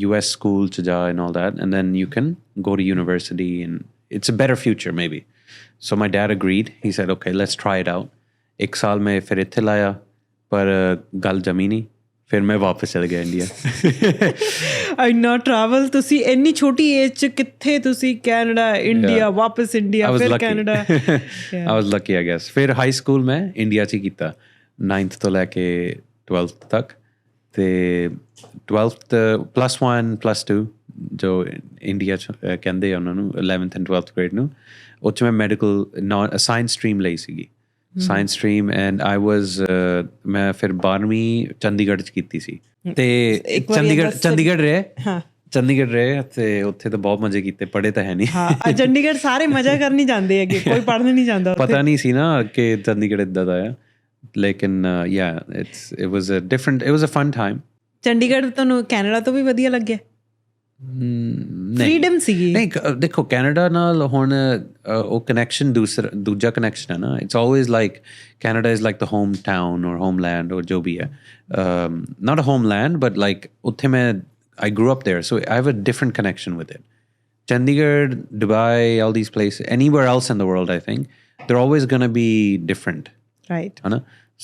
US school ਚ ਜਾ and all that, and then you can go to university and it's a better future maybe. So my dad agreed. He said okay, let's try it out. ਇੱਕ ਸਾਲ ਮੈਂ ਫਿਰ ਇੱਥੇ ਲਾਇਆ ਪਰ ਗੱਲ ਜਮੀ ਨਹੀਂ. ਫਿਰ ਮੈਂ ਵਾਪਸ ਚਲ ਗਿਆ ਇੰਡੀਆ. ਇੰਨਾ ਟਰੈਵਲ ਤੁਸੀਂ ਇੰਨੀ ਛੋਟੀ ਏਜ 'ਚ ਕਿੱਥੇ ਤੁਸੀਂ ਕੈਨੇਡਾ, ਇੰਡੀਆ, ਵਾਪਸ ਇੰਡੀਆ, ਫਿਰ Canada. I was lucky I guess. ਫਿਰ ਹਾਈ ਸਕੂਲ ਮੈਂ ਇੰਡੀਆ 'ਚ ਹੀ ਕੀਤਾ 9th ਤੋਂ ਲੈ ਕੇ 12th ਤੱਕ. ਤੇ 12th +1 +2 ਜੋ ਇੰਡੀਆ 'ਚ ਕਹਿੰਦੇ ਆ ਉਹਨਾਂ ਨੂੰ 11th and 12th grade ਨੂੰ, ਉਹ 'ਚ ਮੈਂ ਮੈਡੀਕਲ ਸਾਇੰਸ ਸਟਰੀਮ ਲਈ ਸੀਗੀ. Science stream and I was ਮੈਂ ਫਿਰ 12ਵੀਂ ਚੰਡੀਗੜ੍ਹ 'ਚ ਕੀਤੀ ਸੀ. ਤੇ ਚੰਡੀਗੜ੍ਹ ਰਹੇ ਚੰਡੀਗੜ੍ਹ ਰਹੇ ਤੇ ਉੱਥੇ ਤਾਂ ਬਹੁਤ ਮਜ਼ੇ ਕੀਤੇ, ਪੜ੍ਹੇ ਤਾਂ ਹੈ ਨਹੀਂ। ਹਾਂ, ਚੰਡੀਗੜ੍ਹ ਸਾਰੇ ਮਜ਼ਾ ਕਰਨ ਹੀ ਜਾਂਦੇ ਹੈਗੇ, ਕੋਈ ਪੜ੍ਹਨ ਨਹੀਂ ਜਾਂਦਾ। ਪਤਾ ਨਹੀਂ ਸੀ ਨਾ ਕਿ ਚੰਡੀਗੜ੍ਹ ਇੱਦਾਂ ਦਾ ਆ, ਲੇਕਿਨ it was a fun time. Chandigarh ਤੁਹਾਨੂੰ ਕੈਨੇਡਾ ਤੋਂ ਵੀ ਵਧੀਆ ਲੱਗਿਆ? ਫਰੀਡਮ ਸੀਗੀ। ਨਹੀਂ ਦੇਖੋ, ਕੈਨੇਡਾ ਨਾਲ ਹੁਣ ਉਹ ਕਨੈਕਸ਼ਨ ਦੂਜਾ ਕਨੈਕਸ਼ਨ ਹੈ ਨਾ। It's always like Canada is like the home town ਔਰ ਹੋਮਲੈਂਡ ਔਰ ਜੋ ਵੀ ਹੈ, ਨਾਟ ਅ ਹੋਮਲੈਂਡ ਬਟ ਲਾਈਕ ਉੱਥੇ ਮੈਂ I grew up there, so I have a different connection with it. Chandigarh, Dubai, all these places, anywhere else in the world, I think, they're always going to be different. Right.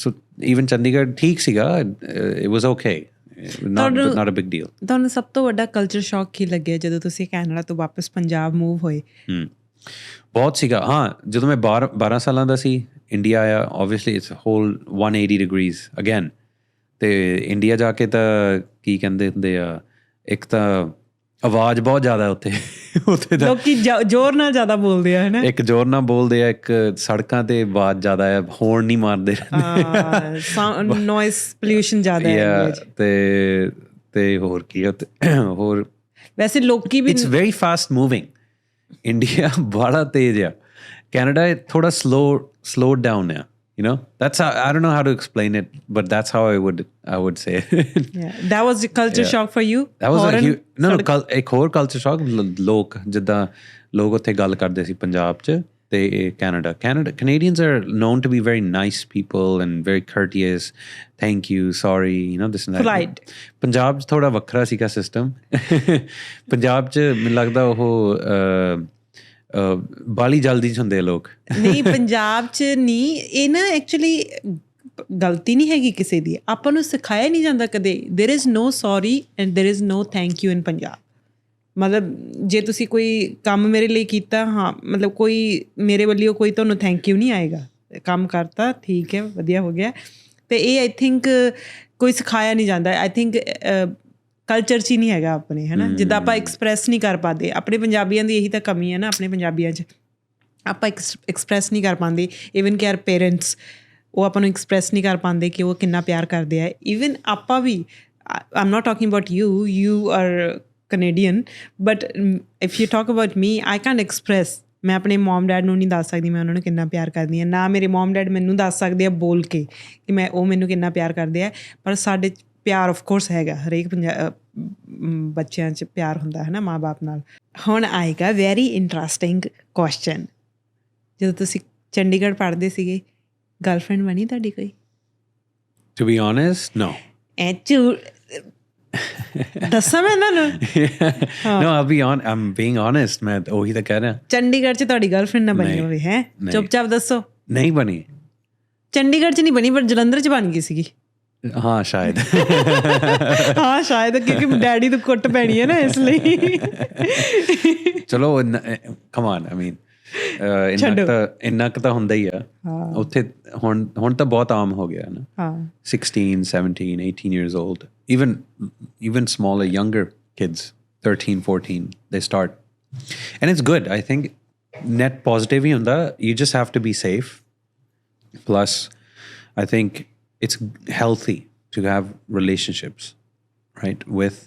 So even Chandigarh, theek siga, it was okay. Not a big deal. ਤੁਹਾਨੂੰ ਸਭ ਤੋਂ ਵੱਡਾ culture ਸ਼ੌਕ ਕੀ ਲੱਗਿਆ ਜਦੋਂ ਤੁਸੀਂ Canada ਤੋਂ ਵਾਪਸ ਪੰਜਾਬ ਮੂਵ ਹੋਏ? ਬਹੁਤ ਸੀਗਾ। ਹਾਂ, ਜਦੋਂ ਮੈਂ 12 ਸਾਲਾਂ ਦਾ ਸੀ, ਇੰਡੀਆ ਆਇਆ, obviously it's whole 180 degrees again. ਤੇ ਇੰਡੀਆ ਜਾ ਕੇ ਤਾਂ ਕੀ ਕਹਿੰਦੇ ਹੁੰਦੇ ਆ, ਇੱਕ ਤਾਂ ਆਵਾਜ਼ ਬਹੁਤ ਜ਼ਿਆਦਾ ਉੱਥੇ ਦਾ ਲੋਕੀ ਜ਼ੋਰ ਨਾਲ ਜ਼ਿਆਦਾ ਬੋਲਦੇ ਆ, ਹੈ ਨਾ। ਇੱਕ ਜ਼ੋਰ ਨਾਲ ਬੋਲਦੇ ਆ, ਇੱਕ ਸੜਕਾਂ ਤੇ ਆਵਾਜ਼ ਜ਼ਿਆਦਾ ਆ, ਹੌਰਨ ਨਹੀਂ ਮਾਰਦੇ, ਨੋਇਸ ਪੋਲਿਊਸ਼ਨ ਜ਼ਿਆਦਾ ਹੈ। ਤੇ ਹੋਰ ਕੀ ਹੋਰ ਵੈਸੇ ਲੋਕੀ ਵੀ it's very fast moving. India ਬੜਾ ਤੇਜ਼ ਆ, ਕੈਨੇਡਾ ਥੋੜਾ slow down ਆ, you know. That's how, I don't know how to explain it, but that's how I would say it. Yeah, that was a culture shock for you? That was a huge ਇੱਕ ਹੋਰ culture shock, ਲੋਕ ਜਿੱਦਾਂ ਲੋਕ ਉੱਥੇ ਗੱਲ ਕਰਦੇ ਸੀ ਪੰਜਾਬ 'ਚ ਤੇ Canadians are known to be very nice people and very courteous, thank you, sorry, you know, this and that. Polite. Punjab 'ਚ ਥੋੜਾ ਵੱਖਰਾ ਸੀਗਾ ਸਿਸਟਮ। ਪੰਜਾਬ 'ਚ ਮੈਨੂੰ ਲੱਗਦਾ ਉਹ ਬਾਲੀ ਜਲਦੀ 'ਚ ਹੁੰਦੇ ਲੋਕ। ਨਹੀਂ, ਪੰਜਾਬ 'ਚ ਨਹੀਂ, ਇਹ ਨਾ ਐਕਚੁਅਲੀ ਗਲਤੀ ਨਹੀਂ ਹੈਗੀ ਕਿਸੇ ਦੀ, ਆਪਾਂ ਨੂੰ ਸਿਖਾਇਆ ਨਹੀਂ ਜਾਂਦਾ ਕਦੇ। There is no sorry and there is no thank you in Punjab. ਮਤਲਬ ਜੇ ਤੁਸੀਂ ਕੋਈ ਕੰਮ ਮੇਰੇ ਲਈ ਕੀਤਾ, ਹਾਂ, ਮਤਲਬ ਕੋਈ ਮੇਰੇ ਵੱਲੋਂ ਕੋਈ ਤੁਹਾਨੂੰ ਥੈਂਕ ਯੂ ਨਹੀਂ ਆਏਗਾ। ਕੰਮ ਕਰਤਾ, ਠੀਕ ਹੈ, ਵਧੀਆ ਹੋ ਗਿਆ। ਅਤੇ ਇਹ ਆਈ ਥਿੰਕ ਕੋਈ ਸਿਖਾਇਆ ਨਹੀਂ ਜਾਂਦਾ। ਆਈ ਥਿੰਕ ਕਲਚਰ 'ਚ ਹੀ ਨਹੀਂ ਹੈਗਾ ਆਪਣੇ, ਹੈ ਨਾ। ਜਿੱਦਾਂ ਆਪਾਂ ਐਕਸਪ੍ਰੈਸ ਨਹੀਂ ਕਰ ਪਾਉਂਦੇ, ਆਪਣੇ ਪੰਜਾਬੀਆਂ ਦੀ ਇਹੀ ਤਾਂ ਕਮੀ ਹੈ ਨਾ, ਆਪਣੇ ਪੰਜਾਬੀਆਂ 'ਚ ਆਪਾਂ ਐਕਸਪ੍ਰੈਸ ਨਹੀਂ ਕਰ ਪਾਉਂਦੇ। ਈਵਨ ਕਿ ਆਰ ਪੇਰੈਂਟਸ, ਉਹ ਆਪਾਂ ਨੂੰ ਐਕਸਪ੍ਰੈਸ ਨਹੀਂ ਕਰ ਪਾਉਂਦੇ ਕਿ ਉਹ ਕਿੰਨਾ ਪਿਆਰ ਕਰਦੇ ਆ। ਈਵਨ ਆਪਾਂ ਵੀ, I am not talking about you are Canadian, but if you talk about me, I can't express. ਮੈਂ ਆਪਣੇ ਮੋਮ ਡੈਡ ਨੂੰ ਨਹੀਂ ਦੱਸ ਸਕਦੀ ਮੈਂ ਉਹਨਾਂ ਨੂੰ ਕਿੰਨਾ ਪਿਆਰ ਕਰਦੀ ਹਾਂ, ਨਾ ਮੇਰੇ ਮੋਮ ਡੈਡ ਮੈਨੂੰ ਦੱਸ ਸਕਦੇ ਆ ਬੋਲ ਕੇ ਕਿ ਉਹ ਮੈਨੂੰ ਕਿੰਨਾ ਪਿਆਰ ਕਰਦੇ ਆ। ਪਰ ਸਾਡੇ ਪਿਆਰ ਆਫ ਕੋਰਸ ਹੈਗਾ, ਹਰੇਕ ਬੱਚਿਆਂ 'ਚ ਪਿਆਰ ਹੁੰਦਾ ਹੈ ਨਾ ਮਾਂ ਬਾਪ ਨਾਲ। ਹੁਣ ਆਏਗਾ ਵੈਰੀ ਇੰਟਰਸਟਿੰਗ ਕੁਐਸਚਨ। ਜਦੋਂ ਤੁਸੀਂ ਚੰਡੀਗੜ੍ਹ ਪੜ੍ਹਦੇ ਸੀਗੇ, ਗਰਲਫ੍ਰੈਂਡ ਬਣੀ ਤੁਹਾਡੀ ਕੋਈ? To be honest, no. ਦੱਸਾਂ ਮੈਂ ਤੁਹਾਨੂੰ? No, I'm being honest, ਮੈਂ ਉਹੀ ਤਾਂ ਕਹਿ ਰਿਹਾ। ਚੰਡੀਗੜ੍ਹ 'ਚ ਤੁਹਾਡੀ ਗਰਲਫ੍ਰੈਂਡ ਨਾ ਬਣੀ ਹੋਵੇ? ਹੈ, ਚੁੱਪ-ਚਾਪ ਦੱਸੋ। ਨਹੀਂ ਬਣੀ। ਚੰਡੀਗੜ੍ਹ 'ਚ ਨਹੀਂ ਬਣੀ, ਪਰ ਜਲੰਧਰ 'ਚ ਬਣ ਗਈ ਸੀਗੀ। ਹਾਂ ਸ਼ਾਇਦ। ਹਾਂ ਸ਼ਾਇਦ, ਕਿਉਂਕਿ ਡੈਡੀ ਤੋਂ ਕੁੱਟ ਪੈਣੀ ਹੈ ਨਾ, ਇਸ ਲਈ। ਚਲੋ ਕਮ ਔਨ, ਆਈ ਮੀਨ ਇੰਨਾ ਕੁ ਤਾਂ ਹੁੰਦਾ ਹੀ ਆ ਉੱਥੇ। ਹੁਣ ਤਾਂ ਬਹੁਤ ਆਮ ਹੋ ਗਿਆ ਨਾ। 16, 17, 18 years old, even smaller, younger kids, 13, 14, they start, and it's good. I think net positive hi hunda. You just have to be safe. Plus, I think it's healthy to have relationships, right? With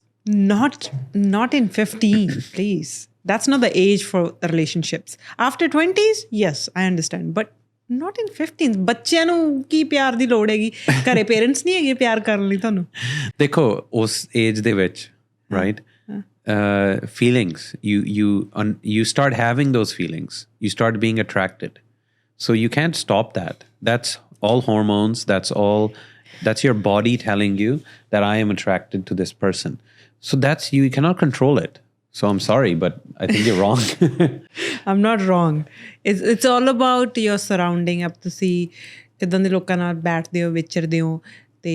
not in 15, please. That's not the age for the relationships. After 20s, yes, I understand, but not in 15s. ਬੱਚਿਆਂ ਨੂੰ ਕੀ ਪਿਆਰ ਦੀ ਲੋੜ ਹੈਗੀ? ਘਰੇ parents ਨਹੀਂ ਹੈਗੇ ਪਿਆਰ ਕਰਨ ਲਈ ਤੁਹਾਨੂੰ? ਦੇਖੋ ਉਸ ਏਜ ਦੇ ਵਿੱਚ, right, feelings, you start having those feelings, you start being attracted, so you can't stop that. That's all hormones, that's your body telling you that I am attracted to this person. So you cannot control it. So I'm sorry, but I think you're wrong. I'm not wrong. It's all about your surrounding. ਅਬ ਤੁਸੀਂ ਕਿੱਦਾਂ ਦੇ ਲੋਕਾਂ ਨਾਲ ਬੈਠਦੇ ਹੋ, ਵਿਚਰਦੇ ਹੋ, ਅਤੇ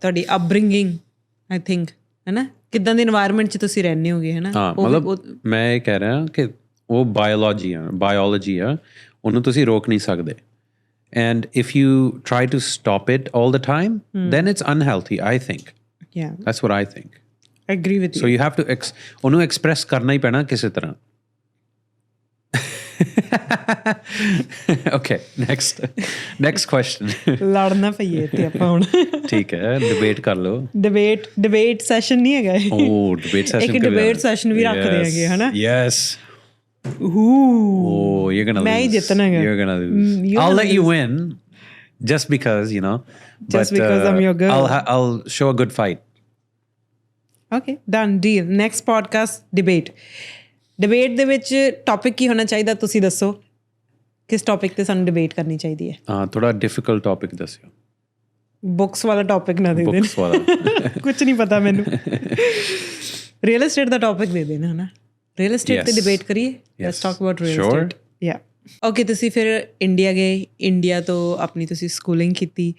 ਤੁਹਾਡੀ ਅਪਬ੍ਰਿੰਗਿੰਗ, ਆਈ ਥਿੰਕ, ਹੈ ਨਾ, ਕਿੱਦਾਂ ਦੇ ਇਨਵਾਇਰਮੈਂਟ 'ਚ ਤੁਸੀਂ ਰਹਿੰਦੇ ਹੋਗੇ, ਹੈ ਨਾ। ਹਾਂ, ਮਤਲਬ ਮੈਂ ਇਹ ਕਹਿ ਰਿਹਾ ਕਿ ਉਹ ਬਾਇਓਲੋਜੀ ਆ, ਉਹਨੂੰ ਤੁਸੀਂ ਰੋਕ ਨਹੀਂ ਸਕਦੇ। And if you try to stop it all the time, then it's unhealthy, I think. Yeah. That's what I think. I agree with you. So you have to ਉਹਨੂੰ express ਕਰਨਾ ਹੀ ਪੈਣਾ ਕਿਸੇ ਤਰ੍ਹਾਂ। Okay, next question. ਲੜਨਾ ਪਈਏ ਤੇ ਆਪਾਂ ਹੁਣ ਠੀਕ ਹੈ, ਡਿਬੇਟ ਕਰ ਲਓ। ਡਿਬੇਟ ਸੈਸ਼ਨ ਨਹੀਂ ਹੈਗਾ ਇਹ। ਡਿਬੇਟ ਸੈਸ਼ਨ ਇੱਕ ਡਿਬੇਟ ਸੈਸ਼ਨ ਵੀ ਰੱਖਦੇ ਹੈਗੇ ਹਨਾ। Yes. You're gonna ਮੈਂ ਹੀ lose. ਜਿੱਤਣਾ ਹੈਗਾ। You're gonna lose. I'll let you win, just because Just because I'm your girl. I'll show a good fight. Okay, done, deal. Next podcast debate ਦੇ ਵਿੱਚ topic ਕੀ ਹੋਣਾ ਚਾਹੀਦਾ ਤੁਸੀਂ ਦੱਸੋ, ਕਿਸ ਟੌਪਿਕ ਤੇ ਸਾਨੂੰ ਡਿਬੇਟ ਕਰਨੀ ਚਾਹੀਦੀ ਹੈ? ਹਾਂ, ਥੋੜਾ ਡਿਫਿਕਲਟ ਟੌਪਿਕ ਦੱਸਿਓ। ਬੁੱਕਸ ਵਾਲਾ ਟੌਪਿਕ ਨਾ ਦੇ ਦੇਣ। ਬੁੱਕਸ ਵਾਲਾ ਕੁਝ ਨਹੀਂ ਪਤਾ ਮੈਨੂੰ। ਰੀਅਲ ਏਸਟੇਟ ਦਾ ਟੌਪਿਕ ਦੇ ਦੇਣਾ ਹਨਾ। ਰੀਅਲ ਏਸਟੇਟ ਤੇ ਡਿਬੇਟ ਕਰੀਏ। Let's talk about real estate. ਯਾ ਓਕੇ, ਤੁਸੀਂ ਫਿਰ ਇੰਡੀਆ ਗਏ, ਇੰਡੀਆ ਤੋਂ ਆਪਣੀ ਤੁਸੀਂ ਸਕੂਲਿੰਗ ਕੀਤੀ,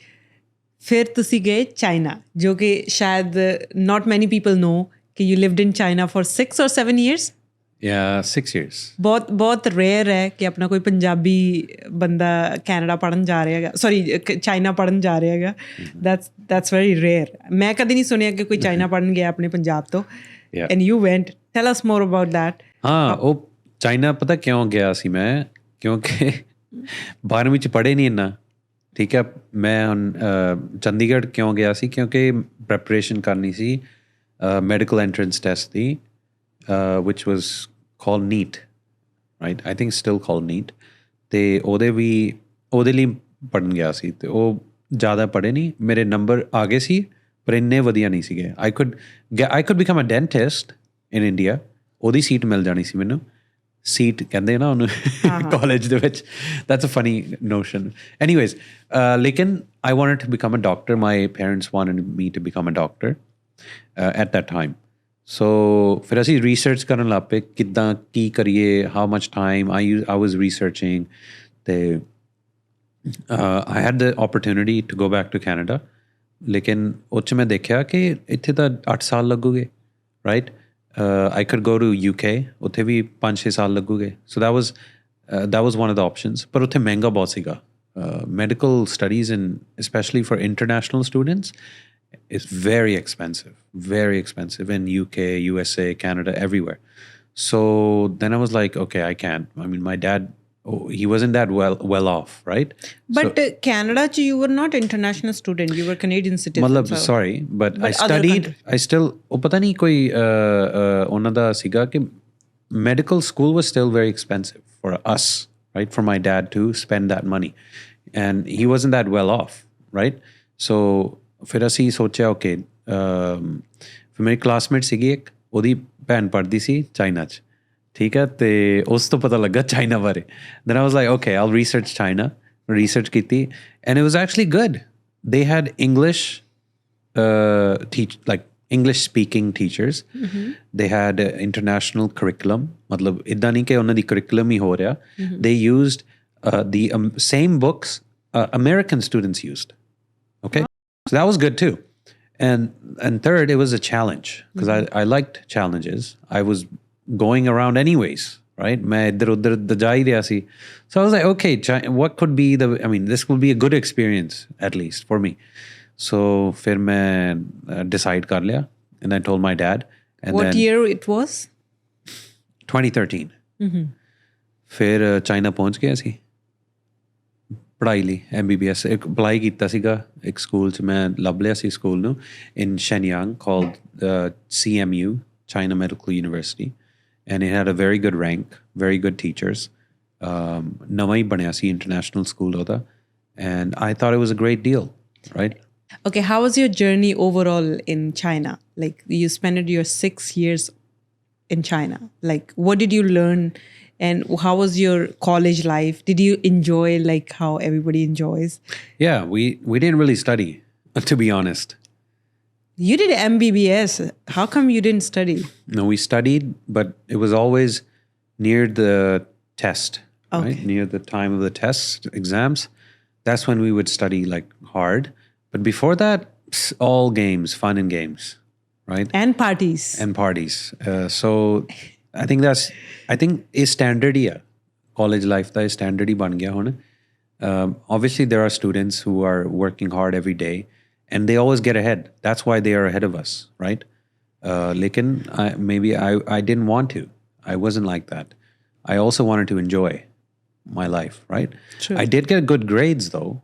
ਫਿਰ ਤੁਸੀਂ ਗਏ ਚਾਈਨਾ, ਜੋ ਕਿ ਸ਼ਾਇਦ ਨਾਟ ਮੈਨੀ ਪੀਪਲ ਨੋ ਕਿ you lived in China for 6 or 7 years। Yeah, 6 years. ਬਹੁਤ ਰੇਅਰ ਹੈ ਕਿ ਆਪਣਾ ਕੋਈ ਪੰਜਾਬੀ ਬੰਦਾ ਕੈਨੇਡਾ ਪੜ੍ਹਨ ਜਾ ਰਿਹਾ ਹੈਗਾ, ਸੌਰੀ ਚਾਈਨਾ ਪੜ੍ਹਨ ਜਾ ਰਿਹਾ ਹੈਗਾ। that's very rare. ਮੈਂ ਕਦੇ ਨਹੀਂ ਸੁਣਿਆ ਕਿ ਕੋਈ ਚਾਈਨਾ ਪੜ੍ਹਨ ਗਿਆ ਆਪਣੇ ਪੰਜਾਬ ਤੋਂ। and you went. tell us more about that. ਹਾਂ, ਉਹ ਚਾਈਨਾ ਪਤਾ ਕਿਉਂ ਗਿਆ ਸੀ ਮੈਂ, ਕਿਉਂਕਿ 12ਵੀਂ 'ਚ ਪੜ੍ਹੇ ਨਹੀਂ ਇੰਨਾ। ਠੀਕ ਹੈ, ਮੈਂ ਹੁਣ ਚੰਡੀਗੜ੍ਹ ਕਿਉਂ ਗਿਆ ਸੀ, ਕਿਉਂਕਿ ਪ੍ਰੈਪਰੇਸ਼ਨ ਕਰਨੀ ਸੀ medical entrance test the, which was called NEET, right? I think still called NEET. ਤੇ ਉਹਦੇ ਲਈ ਪੜ੍ਹਨ ਗਿਆ ਸੀ, ਤੇ ਉਹ ਜ਼ਿਆਦਾ ਪੜ੍ਹੇ ਨਹੀਂ, ਮੇਰੇ ਨੰਬਰ ਆ ਗਏ ਸੀ ਪਰ ਇੰਨੇ ਵਧੀਆ ਨਹੀਂ ਸੀਗੇ। I could become a dentist in India. ਉਹਦੀ ਸੀਟ ਮਿਲ ਜਾਣੀ ਸੀ ਮੈਨੂੰ। ਸੀਟ ਕਹਿੰਦੇ ਨਾ ਉਹਨੂੰ ਕਾਲਜ ਦੇ ਵਿੱਚ। that's a funny notion. Anyways, ਲੇਕਿਨ I wanted to become a doctor. My parents wanted me to become a doctor at that time. ਸੋ ਫਿਰ ਅਸੀਂ ਰਿਸਰਚ ਕਰਨ ਲੱਗ ਪਏ, ਕਿੱਦਾਂ ਕੀ ਕਰੀਏ, how much time I was researching. ਅਤੇ I had the opportunity to go back to Canada, ਲੇਕਿਨ ਉਹ 'ਚ ਮੈਂ ਦੇਖਿਆ ਕਿ ਇੱਥੇ ਤਾਂ 8 ਸਾਲ ਲੱਗੂਗੇ, right? I could go to UK, ਉੱਥੇ ਵੀ 5-6 ਸਾਲ ਲੱਗੂਗੇ। ਸੋ that was one of the options. ਪਰ ਉੱਥੇ ਮਹਿੰਗਾ ਬਹੁਤ ਸੀਗਾ। Medical studies, and especially for international students, is very expensive in UK, USA, Canada, everywhere. So then I was like, okay, I can't. I mean, my dad, he wasn't that well off, right? But Canada, you were not international student. You were Canadian citizen. Matlab, sorry, but I studied. I still, ਉਹ ਪਤਾ ਨਹੀਂ ਕੋਈ ਉਹਨਾਂ ਦਾ ਸੀਗਾ ਕਿ medical school was still very expensive for us, right? For my dad to spend that money, and he wasn't that well off, right? So ਫਿਰ ਅਸੀਂ ਸੋਚਿਆ, ਓਕੇ, ਫਿਰ ਮੇਰੀ ਕਲਾਸਮੇਟ ਸੀਗੀ ਇੱਕ, ਉਹਦੀ ਭੈਣ ਪੜ੍ਹਦੀ ਸੀ ਚਾਈਨਾ 'ਚ, ਠੀਕ ਹੈ, ਅਤੇ ਉਸ ਤੋਂ ਪਤਾ ਲੱਗਾ ਚਾਈਨਾ ਬਾਰੇ। Then I was like, okay, I'll research China. Research ਕੀਤੀ, and it was actually good. They had English English speaking teachers. They had international curriculum. ਮਤਲਬ ਇੱਦਾਂ ਨਹੀਂ ਕਿ ਉਹਨਾਂ ਦੀ curriculum ਹੀ ਹੋ ਰਿਹਾ। They used the same books American students used. Okay? So that was good too. And third, it was a challenge, because I liked challenges. I was going around anyways, right? मैं इधर उधर जा ही रहा सी. So I was like, okay, what could be this would be a good experience, at least for me. So फिर मैं decide कर लिया, and I told my dad. And what year it was? 2013. फिर चाइना पहुंच गया सी ਪੜ੍ਹਾਈ ਲਈ, MBBS ਇੱਕ ਅਪਲਾਈ ਕੀਤਾ ਸੀਗਾ ਇੱਕ ਸਕੂਲ 'ਚ, ਮੈਂ ਲੱਭ ਲਿਆ ਸੀ ਸਕੂਲ ਨੂੰ, in Shenyang, called CMU, China Medical University, and it had a very good rank, very good teachers. ਨਵਾਂ ਹੀ ਬਣਿਆ ਸੀ ਇੰਟਰਨੈਸ਼ਨਲ ਸਕੂਲ ਉਹਦਾ, and I thought it was a great deal, right? Okay, how was your journey overall in China? Like, you spent your 6 years in China. Like, what did you learn? And how was your college life? Did you enjoy like how everybody enjoys? Yeah, we didn't really study, to be honest. You did MBBS. How come you didn't study? No, we studied, but it was always near the test, right? Near the time of the tests, exams. That's when we would study like hard. But before that, all games, fun and games, right? And parties. So I think ਇਹ standard ਹੀ ਆ, college life ਦਾ ਇਹ standard ਹੀ ਬਣ ਗਿਆ ਹੁਣ। Obviously there are students who are working hard every day and they always get ahead. That's why they are ahead of us, right? Lekin maybe I didn't want to. I wasn't like that. I also wanted to enjoy, my life, right? True. I did get good grades though.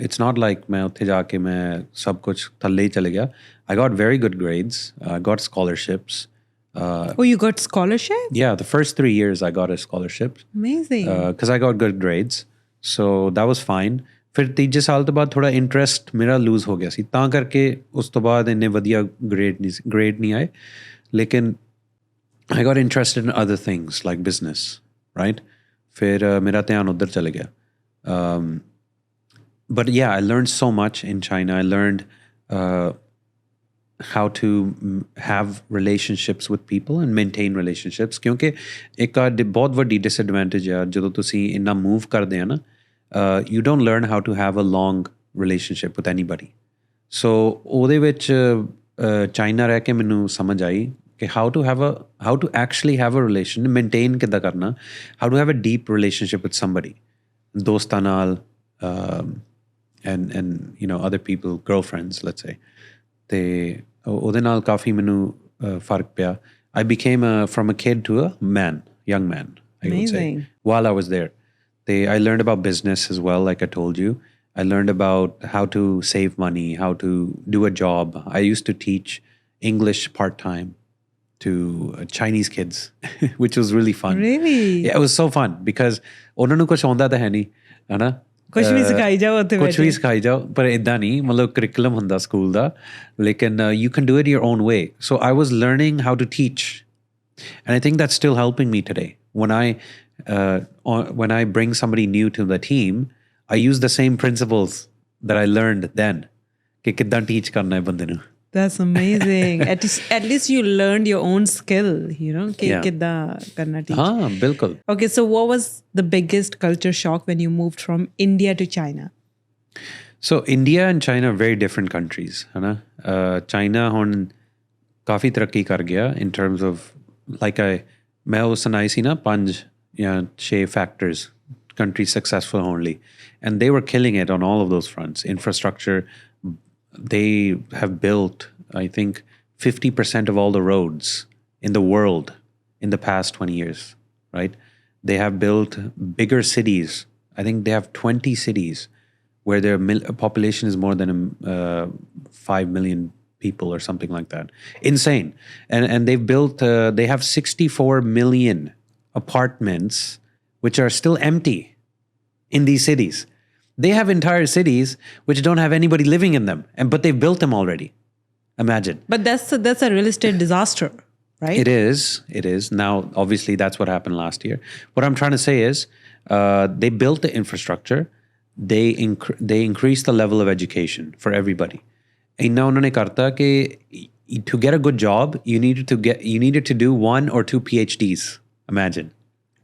It's not like मैं उत्थे जाके मैं सब कुछ थल्ले ही चले गया. I got very good grades. I got scholarships. You got scholarship? Yeah, the first 3 years I got a scholarship. Amazing. Because I got good grades. So that was fine. ਫਿਰ ਤੀਜੇ ਸਾਲ ਤੋਂ ਬਾਅਦ ਥੋੜਾ ਇੰਟਰਸਟ ਮੇਰਾ ਲੂਜ਼ ਹੋ ਗਿਆ ਸੀ ਤਾਂ ਕਰਕੇ ਉਸ ਤੋਂ ਬਾਅਦ ਇੰਨੇ ਵਧੀਆ ਗ੍ਰੇਡ ਨਹੀਂ ਆਏ ਲੇਕਿਨ I got interested in other things like business, right? ਫਿਰ ਮੇਰਾ ਧਿਆਨ ਉੱਧਰ ਚਲੇ ਗਿਆ. But yeah, I learned so much in China. I learned how to have relationships with people and maintain relationships. ਕਿਉਂਕਿ ਇੱਕ ਬਹੁਤ ਵੱਡੀ disadvantage ਆ ਜਦੋਂ ਤੁਸੀਂ ਇੰਨਾ move ਕਰਦੇ ਆ ਨਾ you don't learn how to have a long relationship with anybody. So ਉਹਦੇ ਵਿੱਚ China ਰਹਿ ਕੇ ਮੈਨੂੰ ਸਮਝ ਆਈ ਕਿ how to actually have a relation, maintain ਕਿੱਦਾਂ ਕਰਨਾ, how to have a deep relationship with somebody, ਦੋਸਤਾਂ ਨਾਲ and you know other people, girlfriends let's say. ਤੇ ਉਹਦੇ ਨਾਲ ਕਾਫੀ ਮੈਨੂੰ ਫਰਕ ਪਿਆ. I became from a kid to a man, young man, I would say, while I was there. I learned about business as well, like I told you. I learned about how to save money, how to do a job. I used to teach English part-time to Chinese kids, which was really fun. Really? Yeah, it was so fun because ਉਹਨਾਂ ਨੂੰ ਕੁਛ ਆਉਂਦਾ ਤਾਂ ਹੈ ਨਹੀਂ, ਹੈ ਨਾ? ਕੁਛ ਵੀ ਸਿਖਾਈ ਜਾਓ ਉੱਥੇ ਕੁਛ ਵੀ ਸਿਖਾਈ ਜਾਓ ਪਰ ਇੱਦਾਂ ਨਹੀਂ ਮਤਲਬ ਕਰਿਕੂਲਮ ਹੁੰਦਾ ਸਕੂਲ ਦਾ ਲੇਕਿਨ you can do it your own way. So I was learning how to teach and I think that's still helping me today. When I bring somebody new to the team, I use the same principles that I learned then. कि किद्दां teach करना है बंदे नू. That's amazing. At least you learned your own skill, you know, कि किद्दां करना teach. हाँ बिल्कुल. Okay, so what was the biggest culture shock when you moved from India to China? So India and China are very different countries, है ना? China ਹੁਣ ਕਾਫੀ ਤਰੱਕੀ ਕਰ ਗਿਆ in terms of like मैं वो सुनाई सी ना 5 या 6 factors countries successful only, and they were killing it on all of those fronts. Infrastructure, they have built I think 50% of all the roads in the world in the past 20 years, right? They have built bigger cities. I think they have 20 cities where their population is more than 5 million people or something like that. Insane. And they've built they have 64 million apartments which are still empty in these cities. They have entire cities which don't have anybody living in them, but they've built them already. Imagine. But that's a real estate disaster, right? It is. Now, obviously, that's what happened last year. What I'm trying to say is they built the infrastructure. They increased the level of education for everybody. Inna unhone karta ke to get a good job, you needed to do 1 or 2 PhDs. Imagine.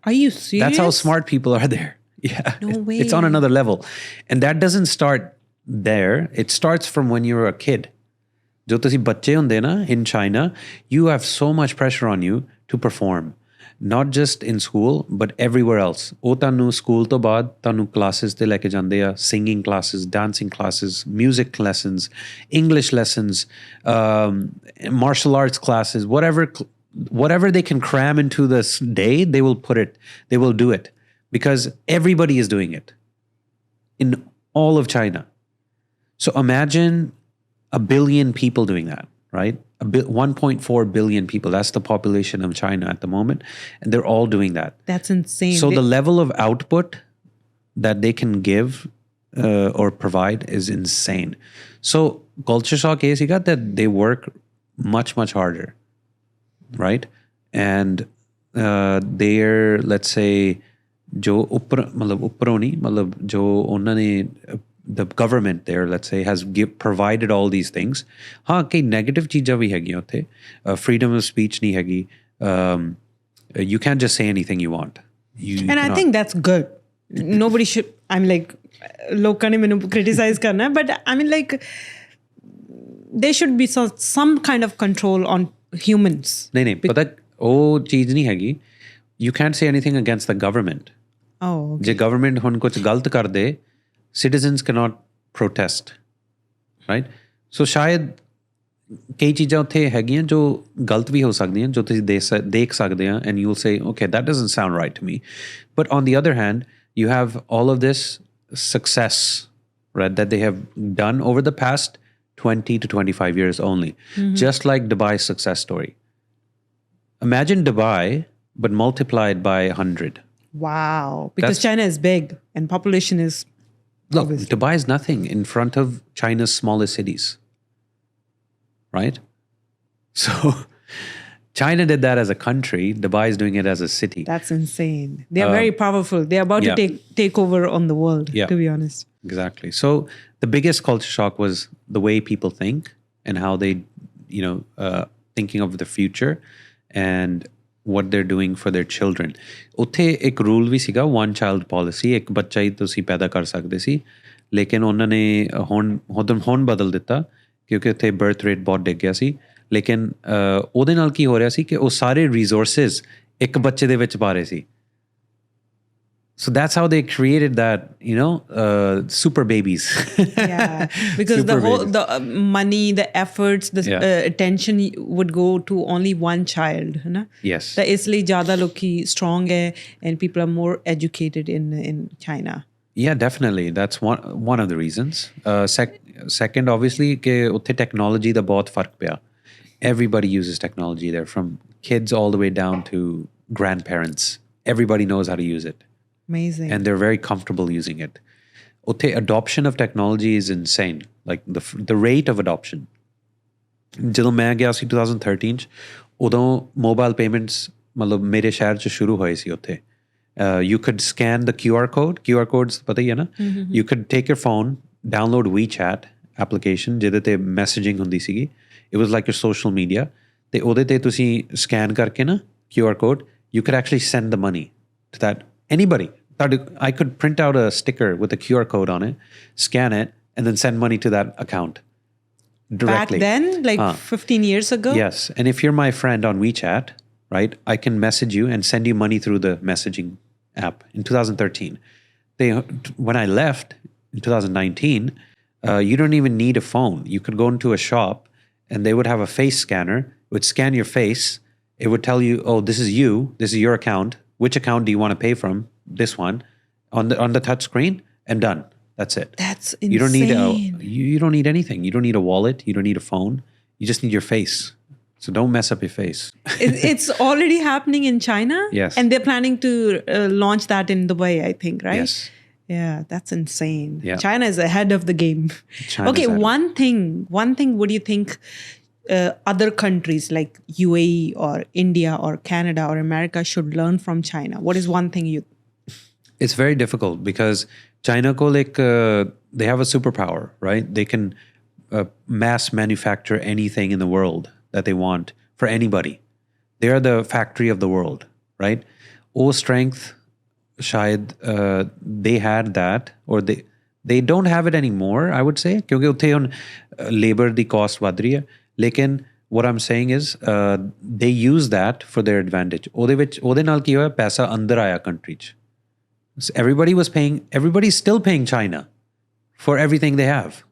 Are you serious? That's how smart people are there. Yeah. No way. It's on another level. And that doesn't start there. It starts from when you're a kid. Jo tusi bacche hunde na in China, you have so much pressure on you to perform. Not just in school, but everywhere else. ਉਹ ਤੁਹਾਨੂੰ school ਤੋਂ ਬਾਅਦ ਤੁਹਾਨੂੰ classes ਤੇ ਲੈ ਕੇ ਜਾਂਦੇ ਆ, singing classes, dancing classes, music lessons, English lessons, martial arts classes, whatever they can cram into this day, they will do it because everybody is doing it in all of China. So imagine 1 billion people doing that, right? 1.4 billion people. That's the population of China at the moment. And they're all doing that. That's insane. So the level of output that they can give or provide is insane. So culture shock is that they work much, much harder, right? And they're, let's say, jo upparoni, jo onna ne the government there, let's say, has provided all these things. हाँ कई negative चीज़ां भी हैगियां उत्थे. Freedom of speech नहीं हैगी. You can't just say anything you want. And I think that's good. Nobody should. I'm like, लोगों ने मैंने criticize करना है, but I mean like, there should be some kind of control on humans. नहीं पता वो चीज़ नहीं हैगी. You can't say anything against the government. Oh. Okay. J government हुन कुछ गलत कर दे, citizens cannot protest, right? So shayad ਕਈ ਚੀਜ਼ਾਂ ਉੱਥੇ ਹੈਗੀਆਂ ਜੋ ਗਲਤ ਵੀ ਹੋ ਸਕਦੀਆਂ ਜੋ ਤੁਸੀਂ ਦੇਖ ਸਕਦੇ ਆ and you'll say okay that doesn't sound right to me but on the other hand you have all of this success right that they have done over the past 20 to 25 years only just like Dubai's success story. Imagine Dubai but multiplied by 100. Wow, because China is big and population is look obviously. Dubai is nothing in front of China's smallest cities. Right? So China did that as a country. Dubai is doing it as a city. That's insane. They are very powerful. They are about to take over on the world, to be honest. Exactly. So the biggest culture shock was the way people think and how they, thinking of the future and what they're doing for their children. ਉੱਥੇ ਇੱਕ rule ਵੀ ਸੀਗਾ one child policy ਇੱਕ ਬੱਚਾ ਹੀ ਤੁਸੀਂ ਪੈਦਾ ਕਰ ਸਕਦੇ ਸੀ ਲੇਕਿਨ ਉਹਨਾਂ ਨੇ ਹੁਣ ਬਦਲ ਦਿੱਤਾ ਕਿਉਂਕਿ ਉੱਥੇ ਬਰਥ ਰੇਟ ਬਹੁਤ ਡਿੱਗ ਗਿਆ ਸੀ ਲੇਕਿਨ ਉਹਦੇ ਨਾਲ ਕੀ ਹੋ ਰਿਹਾ ਸੀ ਕਿ ਉਹ ਸਾਰੇ ਰਿਸੋਰਸਿਸ ਇੱਕ ਬੱਚੇ ਦੇ ਵਿੱਚ ਪਾ ਰਹੇ ਸੀ so that's how they created that super babies because the money the efforts the attention would go to only one child na yes ਤਾਂ ਇਸ ਲਈ ਜ਼ਿਆਦਾ ਲੋਕੀ strong ਹੈ and people are more educated in China. Yeah, definitely. That's one of the reasons. Second, obviously, कि उत्थे technology da बहुत फर्क पिया. Everybody uses technology there, from kids all the way down to grandparents. Everybody knows how to use it. Amazing. And they're very comfortable using it. उत्थे adoption of technology is insane. Like the rate of adoption. ਜਦੋਂ ਮੈਂ ਗਿਆ ਸੀ 2013 ਚ ਉਦੋਂ mobile payments ਮਤਲਬ ਮੇਰੇ ਸ਼ਹਿਰ ਚ ਸ਼ੁਰੂ ਹੋਏ ਸੀ ਉੱਥੇ. You could scan the QR codes ਪਤਾ ਹੀ ਹੈ ਨਾ you could take your phone download WeChat application ਜਿਹਦੇ ਤੇ messaging ਹੁੰਦੀ ਸੀਗੀ it was like your social media ਤੇ ਉਹਦੇ ਤੇ ਤੁਸੀਂ scan ਕਰਕੇ ਨਾ QR code you could actually send the money to that anybody I could print out a sticker with a QR code on it scan it and then send money to that account directly. Back then like 15 years ago? Yes, and if you're my friend on WeChat right? I can message you and send you money through the messaging app in 2013. When I left in 2019, you don't even need a phone. You could go into a shop and they would have a face scanner. It would scan your face. It would tell you, oh, this is you. This is your account. Which account do you want to pay from? This one. On the touch screen and done. That's it. That's insane. You don't need anything. You don't need a wallet. You don't need a phone. You just need your face. So don't mess up your face. It's already happening in China? Yes. And they're planning to launch that in Dubai, I think, right? Yes. Yeah, that's insane. Yeah. China is ahead of the game. Okay, one thing, what do you think other countries like UAE or India or Canada or America should learn from China? What is one thing you... It's very difficult because China ko they have a superpower, right? They can mass manufacture anything in the world that they want for anybody. They are the factory of the world, right? Oh, strength, shayad they had that, or they don't have it anymore, I would say. Kyunki utthe hun labor the cost wad rahi hai. Lekin what I'm saying is they use that for their advantage. Ode naal ki hoya paisa andar aaya country ch. Everybody's still paying China for everything they have,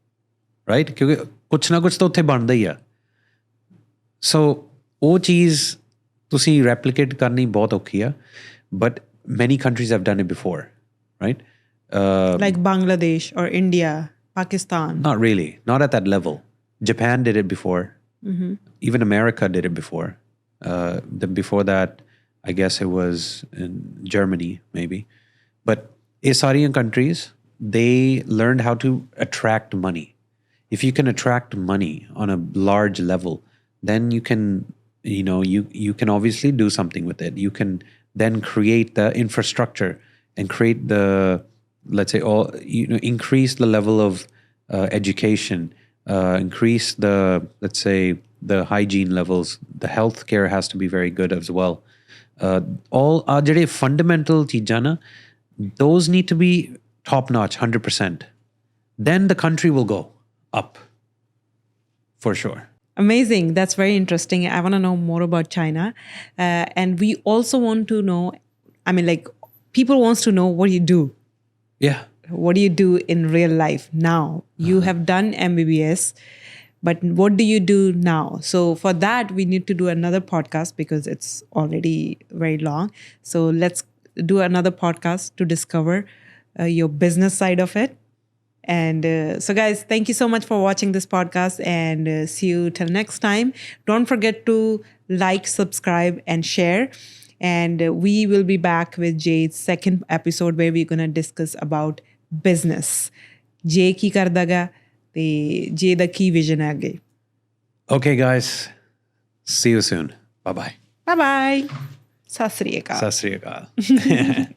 right? Kyunki kuch na kuch to utthe banda hi hai. So ਉਹ ਚੀਜ਼ ਤੁਸੀਂ replicate ਕਰਨੀ ਬਹੁਤ ਔਖੀ ਆ but many countries have done it before, right? Like Bangladesh or India, Pakistan. Not really, not at that level. Japan did it before. Even America did it before. Before that, I guess it was in Germany maybe. But Asarian countries, they learned how to attract money. If you can attract money on a large level, then you can you can obviously do something with it. You can then create the infrastructure and create the, let's say, increase the level of education, increase the, let's say, the hygiene levels. The healthcare has to be very good as well. All jehde fundamental cheezaਂ na, those need to be top notch, 100%. Then the country will go up for sure. Amazing. That's very interesting. I want to know more about China. And we also want to know, people wants to know what you do. Yeah. What do you do in real life now? You have done MBBS. but what do you do now? So for that, we need to do another podcast because it's already very long. So let's do another podcast to discover your business side of it. And so guys, thank you so much for watching this podcast, and see you till next time. Don't forget to like, subscribe, and share. And we will be back with Jay's second episode where we're going to discuss about business. Jay ki karda ga te Jay da ki vision hai age. Okay guys, see you soon. Bye bye. Bye bye. Sat Sri Akal. Sat Sri Akal.